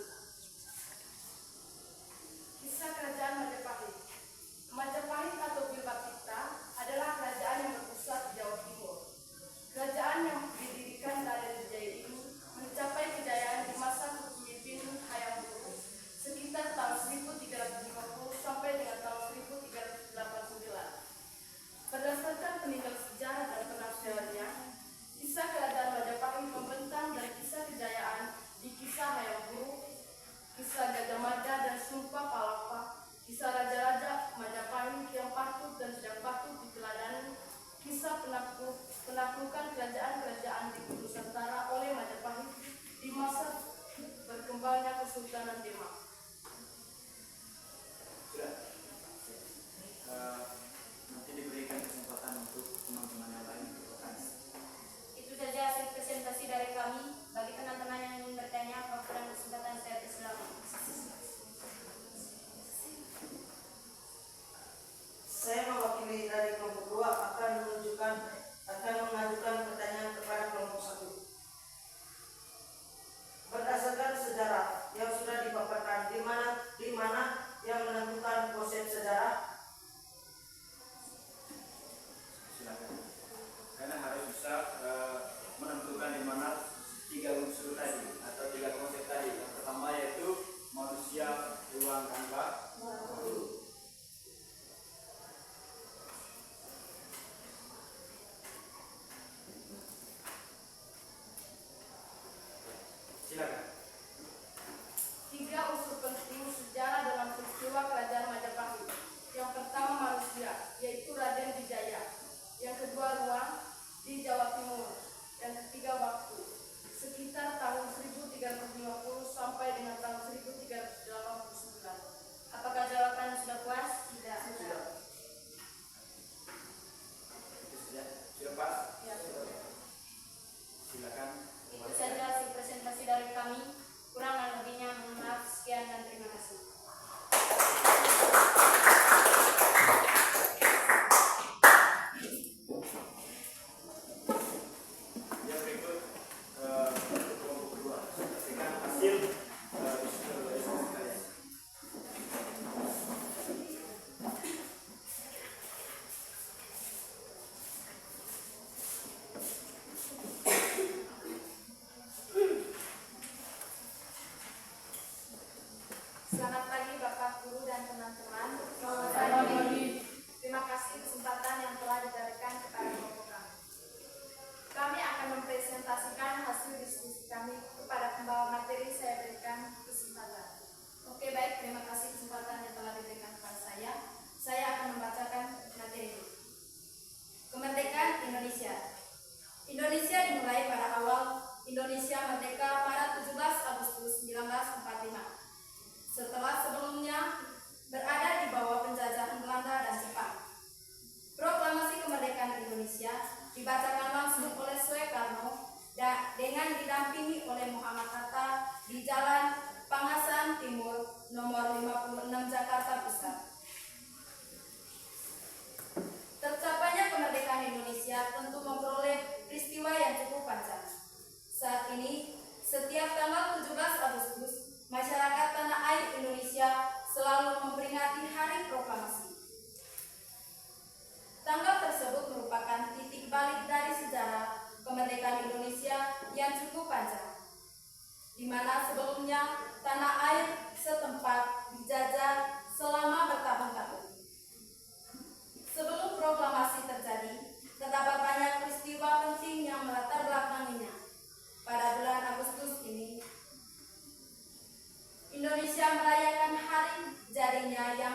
Kisah Kerajaan Majapahit.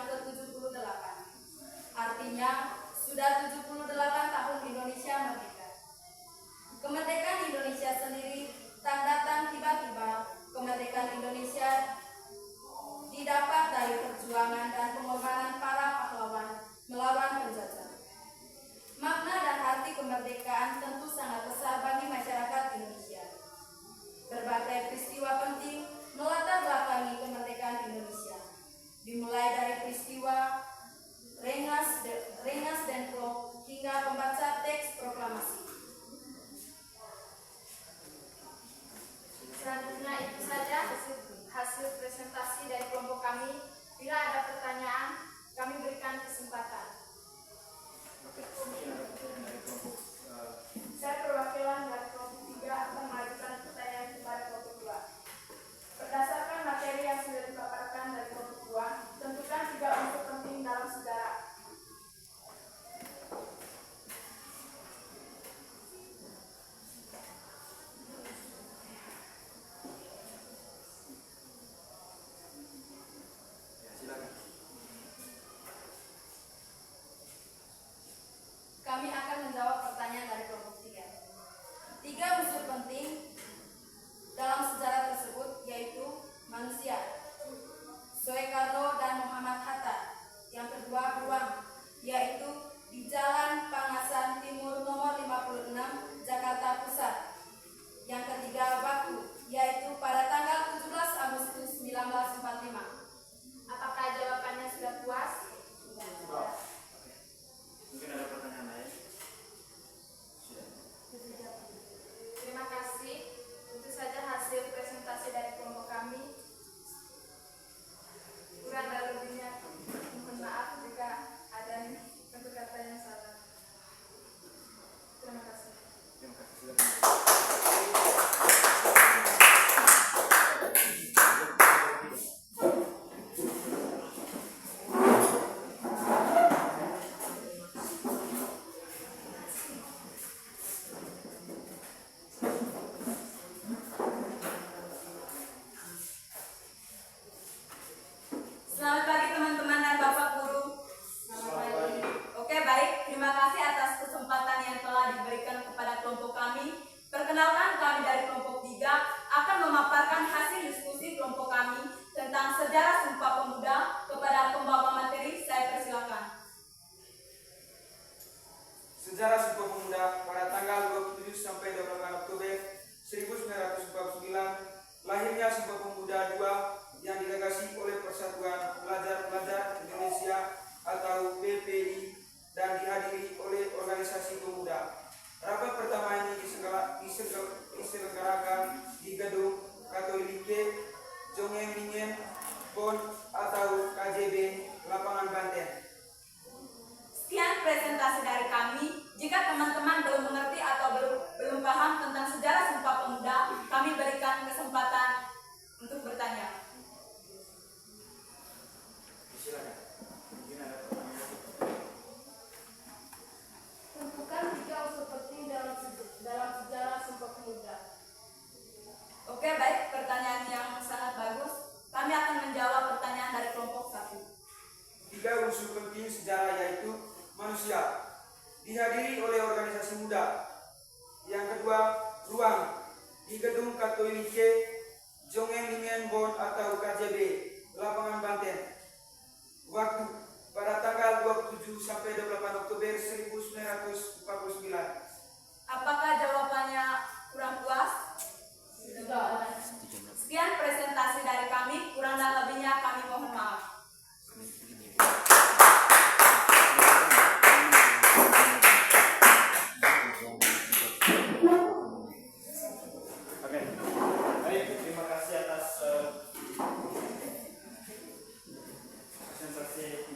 yang ke-78. Artinya, sudah 78 tahun Indonesia merdeka. Kemerdekaan Indonesia sendiri tak datang tiba-tiba. Kemerdekaan Indonesia didapat dari perjuangan dan pengorbanan para pahlawan melawan penjajah. Makna dan arti kemerdekaan tentu sangat besar bagi masyarakat Indonesia. Berbagai peristiwa penting melatar belakangi kemerdekaan Indonesia, dimulai dari peristiwa Rengas Dengklok hingga pembaca teks proklamasi. Selanjutnya itu saja hasil presentasi dari kelompok kami. Bila ada pertanyaan, kami berikan kesempatan. Oke, mungkin ada pertanyaan dari kelompok Saya perwakilan dari kelompok 3 akan mengajukan pertanyaan kepada kelompok 2. Berdasarkan materi yang sudah dipaparkan dari kelompok 2, tentukan 3 unsur penting dalam sejarah. ya, silakan. Kami akan menjawab pertanyaan dari kelompok 3. 3 unsur penting dalam sejarah tersebut yaitu manusia, Soekarno dan Muhammad Hatta. Yang kedua, ruang, yaitu di Jalan Pangasan Timur nomor 56, Jakarta Pusat. Yang ketiga, waktu, yaitu pada tanggal 17 Agustus 1945. Apakah jawabannya sudah puas? Oke. Mungkin ada pertanyaan lain. Sudah. Terima kasih. Itu saja hasil presentasi dari kelompok kami. Kurang dan lebihnya mohon maaf jika ada kata-kata yang salah. Terima kasih. Terima kasih, silakan. Selamat pagi teman-teman dan Bapak Guru. Selamat pagi. Oke, baik. Terima kasih atas kesempatan yang telah diberikan kepada kelompok kami. Perkenalkan, kami dari kelompok 3 akan memaparkan hasil diskusi kelompok kami tentang sejarah Sumpah Pemuda. Kepada pembawa materi, saya persilakan. Sejarah Sumpah Pemuda pada tanggal 27 sampai 28 Oktober 1949, lahirnya Sumpah Pemuda II yang digagasi oleh Persatuan Pelajar-Pelajar Indonesia atau PPI dan dihadiri oleh organisasi pemuda. Rapat pertama ini diselenggarakan di Gedung Katolike Jongenlingen Bon atau KJB Lapangan Banten. Sekian presentasi dari kami. Jika teman-teman belum mengerti atau belum paham tentang sejarah Sumpah Pemuda, kami berikan kesempatan untuk bertanya. Silakan. Mungkin ada pertanyaan. Tentukan 3 unsur penting dalam sejarah Sumpah Pemuda. Oke, baik. Pertanyaan yang sangat bagus. Kami akan menjawab pertanyaan dari kelompok 1. 3 unsur penting sejarah yaitu manusia, dihadiri oleh organisasi muda. Yang kedua, ruang, di Gedung Katolike Jongenlingen Bon atau KJB Lapangan Banten. Waktu, pada tanggal 27 sampai 28 Oktober 1949. Apakah jawabannya kurang puas? Sekian presentasi dari kami. Kurang dan lebihnya kami mohon maaf. Oke. Baik, terima kasih atas presentasi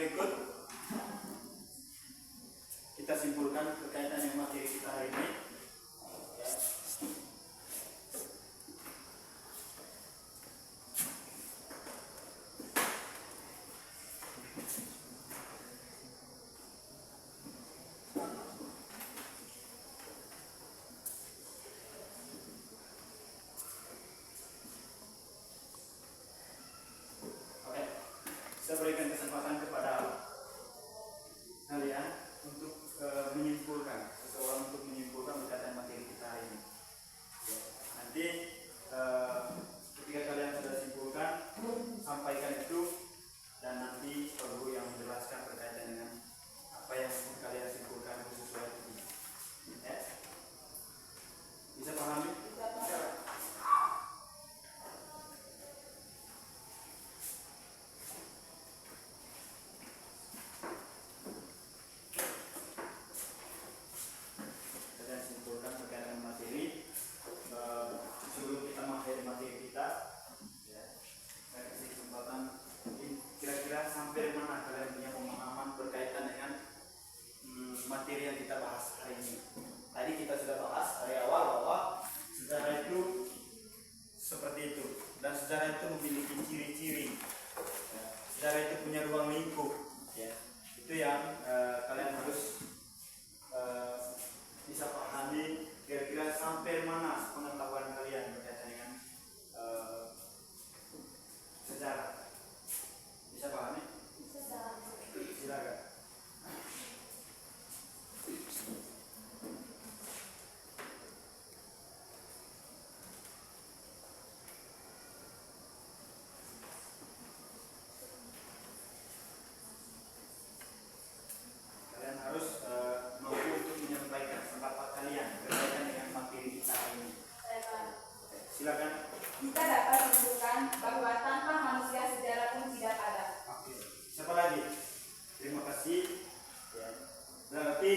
berikut kita simpulkan berkaitan dengan materi kita hari ini. Oke, saya berikan kesempatan kepada kalian untuk menyimpulkan, seseorang untuk menyimpulkan berkaitan materi kita hari ini. Ya, nanti ketika kalian sudah simpulkan, sampaikan itu, dan nanti Pak Guru yang menjelaskan berkaitan dengan apa yang kalian simpulkan itu sesuai ini. Ya. Bisa pahami? Kalian simpulkan berkaitan dengan materi. Sebelum kita mengakhiri materi kita, ya, saya kasih kesempatan mungkin kira-kira sampai mana kalian punya pemahaman berkaitan dengan materi yang kita bahas hari ini. Tadi kita sudah bahas dari awal bahwa sejarah itu seperti itu, dan sejarah itu memiliki ciri-ciri. Ya, sejarah itu punya ruang lingkup. Ya, itu yang kalian harus bisa pahami kira-kira sampai mana pengetahuan kalian berkaitan dengan sejarah. Bisa pahami? Silakan. Kalian harus mampu untuk menyampaikan pendapat kalian berkaitan dengan materi kita ini. Oke, silakan. Kita dapat menunjukkan bahwa tanpa manusia sejarah pun tidak ada. Oke. Siapa lagi? Terima kasih. Ya. Berarti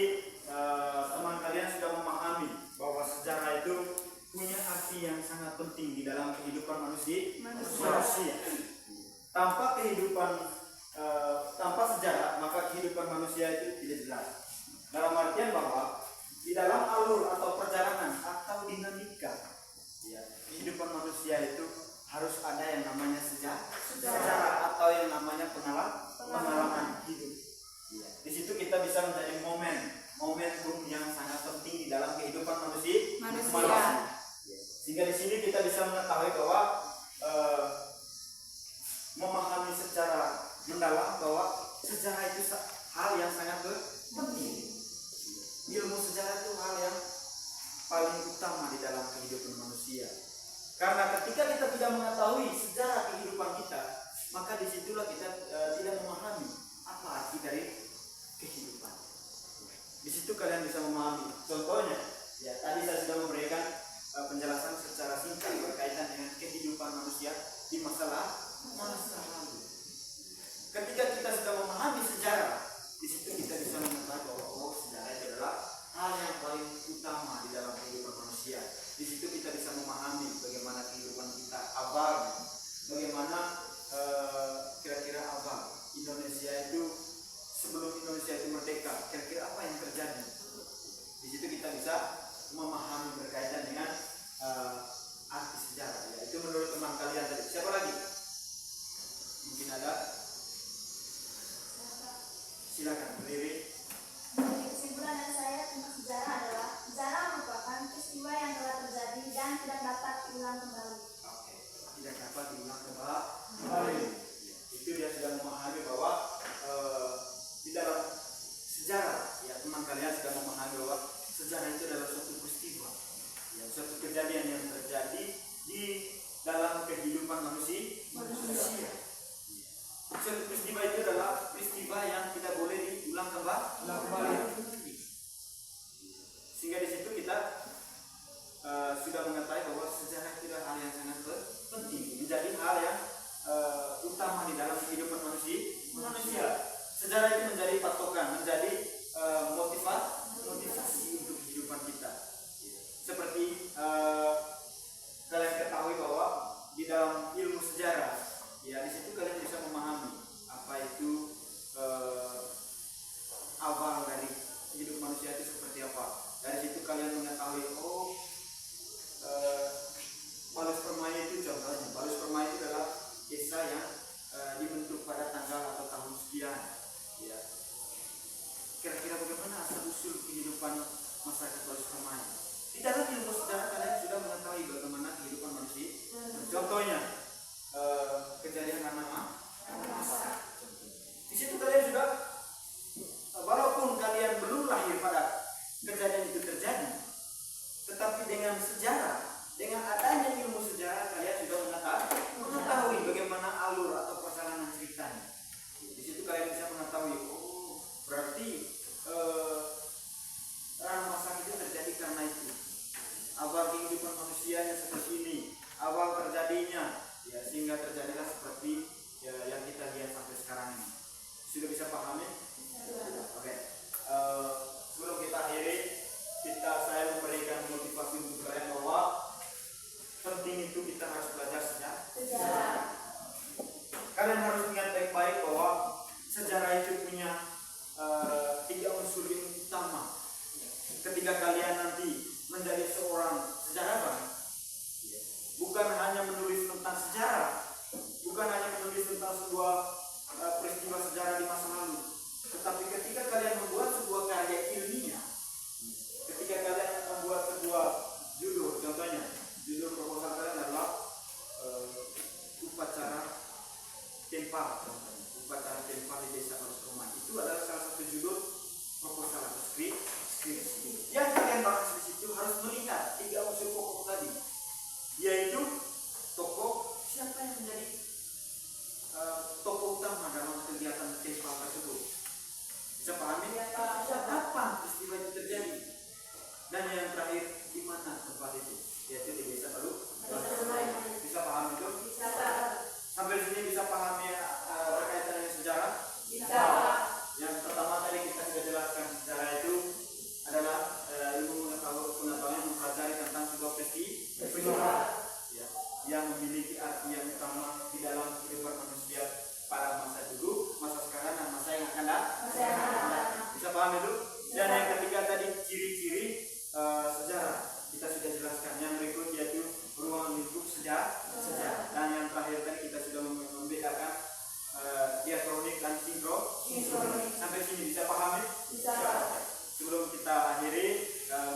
teman kalian sudah memahami bahwa sejarah itu punya arti yang sangat penting di dalam kehidupan manusia. Tanpa kehidupan tanpa sejarah, maka kehidupan manusia itu tidak jelas. Dalam artian bahwa di dalam alur atau perjalanan atau dinamika, ya, kehidupan manusia itu harus ada yang namanya sejarah atau yang namanya pengalaman hidup. Ya. Di situ kita bisa menjadi momentum yang sangat penting di dalam kehidupan manusia. Ya. Sehingga di sini kita bisa mengetahui bahwa memahami secara mendalam bahwa sejarah itu hal yang sangat penting. Ilmu sejarah itu hal yang paling utama di dalam kehidupan manusia. Karena ketika kita tidak mengetahui sejarah kehidupan kita, maka disitulah kita tidak memahami apa arti dari kehidupan. Di situ kalian bisa memahami. Contohnya, ya tadi saya sudah memberikan penjelasan secara singkat berkaitan dengan kehidupan manusia di masa lalu. Ketika kita sudah memahami sejarah, di situ kita bisa mengetahui bahwa sejarah itu adalah hal yang paling utama di dalam kehidupan manusia. Di situ kita bisa memahami bagaimana kehidupan kita awal, bagaimana kira-kira awal Indonesia itu sebelum Indonesia itu merdeka, kira-kira apa yang terjadi. Di situ kita bisa memahami berkaitan dengan arti sejarah. Ya, itu menurut teman kalian tadi. Siapa lagi? Mungkin ada. Silakan berdiri. Kesimpulan dari saya tentang sejarah adalah sejarah merupakan peristiwa yang telah terjadi dan tidak dapat diulang kembali. Oke, tidak dapat diulang kembali. Itu dia sudah memahami bahwa di dalam sejarah, ya teman kalian sudah memahami bahwa sejarah itu adalah suatu peristiwa, ya, suatu kejadian yang terjadi di dalam kehidupan manusia. Suatu peristiwa itu adalah peristiwa yang tidak boleh diulang kembali. Sehingga di situ kita sudah mengetahui bahwa sejarah itu adalah hal yang sangat penting, menjadi hal yang utama di dalam kehidupan manusia. Sejarah itu menjadi patokan, menjadi motivasi untuk kehidupan kita. Seperti kalian ketahui bahwa di dalam ilmu sejarah, ya di situ kalian bisa memahami apa itu manusia itu seperti apa. Dari situ kalian mengetahui, Paulus Permai itu contohnya. Paulus Permai itu adalah desa yang dibentuk pada tanggal atau tahun sekian. Ya. Kira-kira bagaimana asal usul kehidupan masyarakat Paulus Permai? Di dalam ilmu sejarah kalian sudah mengetahui bagaimana kehidupan manusia. Contohnya kejadian nama masa. Di situ kalian sudah, walaupun kalian belum lahir pada kejadian itu terjadi, tetapi dengan sejarah, dengan adanya ilmu sejarah kalian sudah mengetahui bagaimana alur atau perjalanan ceritanya. Di situ kalian bisa mengetahui, berarti Rana Masang itu terjadi karena itu. Awal kehidupan manusianya seperti ini, awal terjadinya, ya sehingga terjadilah seperti yang kita lihat sampai sekarang ini. Sudah bisa pahami? Oke. Sebelum kita akhiri, saya memberikan motivasi untuk kalian bahwa penting itu kita harus belajar sejarah. Kalian harus ingat baik-baik bahwa sejarah itu punya 3 unsur yang utama. Ketika kalian nanti menjadi seorang sejarawan, bukan hanya menulis tentang sejarah, bukan hanya menulis tentang sebuah peristiwa sejarah di masa lalu, tetapi ketika kalian membuat sebuah karya ilmiah, ketika kalian membuat sebuah judul, contohnya judul proposal kalian adalah upacara tempal, upacara tempal di desa Paulus Permai. Itu adalah salah satu judul proposal atau skripsi. Yang kalian bahas di situ harus melihat 3 unsur pokok tadi, yaitu tokoh, siapa yang menjadi tokoh utama dalam kegiatan tempal tersebut. Bisa pahami? Kapan peristiwa itu terjadi? Dan yang terakhir, di mana tempat itu? Yaitu di desa Paulus Permai. Bisa pahami itu? Bisa. Sampai sini bisa pahami berkaitan dengan sejarah? Bisa. Yang pertama tadi kita sudah jelaskan, sejarah itu adalah ilmu pengetahuan yang mempelajari tentang sebuah peristiwa yang memiliki arti yang utama di dalam kehidupan manusia pada masa dulu, masa sekarang, dan masa yang akan datang. Bisa paham itu? Dan yang ketiga tadi ciri-ciri sejarah kita sudah jelaskan. Yang berikut yaitu ruang lingkup sejarah. Dan yang terakhir tadi kita sudah membedakan diakronik dan sinkronik. Sampai sini bisa pahami? Bisa. Sebelum kita akhiri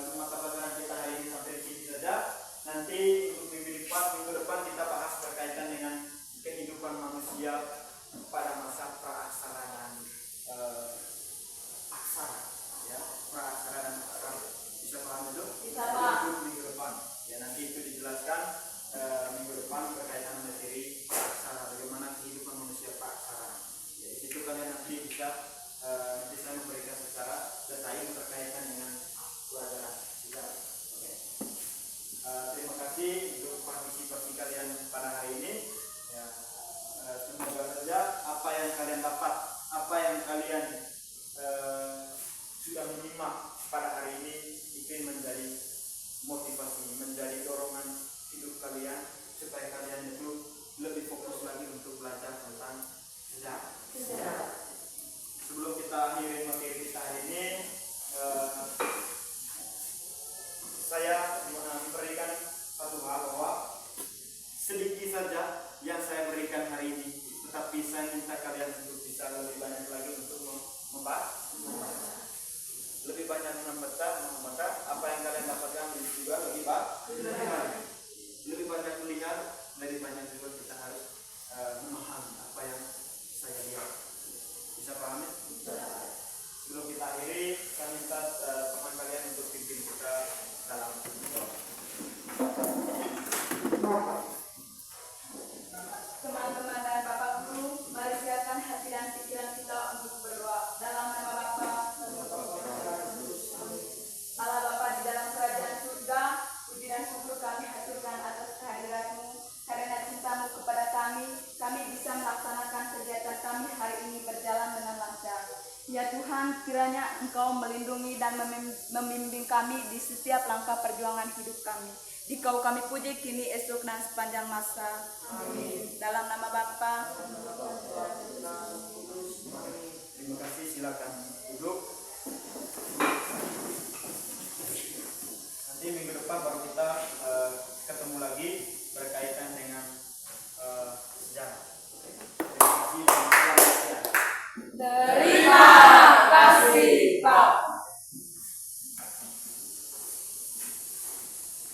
untuk mata pelajaran kita hari ini sampai di sini saja. Nanti untuk minggu depan kita bahas berkaitan dengan kehidupan manusia pada masa praaksara dan aksara, ya, praaksara dan aksara. Bisa paham itu? Bisa, Pak. Minggu depan, ya, nanti itu dijelaskan minggu depan berkaitan materi praaksara, bagaimana kehidupan manusia praaksara. Ya, di situ kalian nanti bisa memberikan secara detail berkaitan dengan pelajaran sejarah. Oke. Terima kasih untuk partisipasi kalian pada hari ini. Ya, semoga saja apa yang kalian dapat, apa yang kalian sudah menyimak pada hari ini itu menjadi motivasi, menjadi dorongan hidup kalian supaya kalian itu lebih fokus lagi untuk belajar tentang sejarah. Sebelum kita akhiri materi kita hari ini, saya memberikan satu hal bahwa sedikit saja yang saya berikan hari ini, tetapi saya minta kalian untuk bisa lebih banyak lagi untuk membaca, lebih banyak membaca, apa yang kalian dapatkan juga lebih banyak, lebih banyak melihat, lebih banyak juga kita harus memahami apa yang saya lihat. Bisa pahami? Sebelum kita akhiri, saya minta teman kalian untuk pimpin kita dalam Teman-teman dan Bapak Guru, mari siapkan hati dan pikiran kita untuk berdoa. Dalam nama Bapa, Allah Bapa di dalam kerajaan surga, puji dan syukur kami haturkan atas kehadiran-Mu. Karena cinta-Mu kepada kami bisa melaksanakan kegiatan kami hari ini berjalan dengan lancar. Ya Tuhan, kiranya Engkau melindungi dan membimbing kami di setiap langkah perjuangan hidup kami. Dikau kami puji kini, esok, dan sepanjang masa. Amin. Dalam nama Bapa. Terima kasih, silakan duduk. baru kita ketemu lagi berkaitan dengan sejarah. Terima kasih dan selamat siang.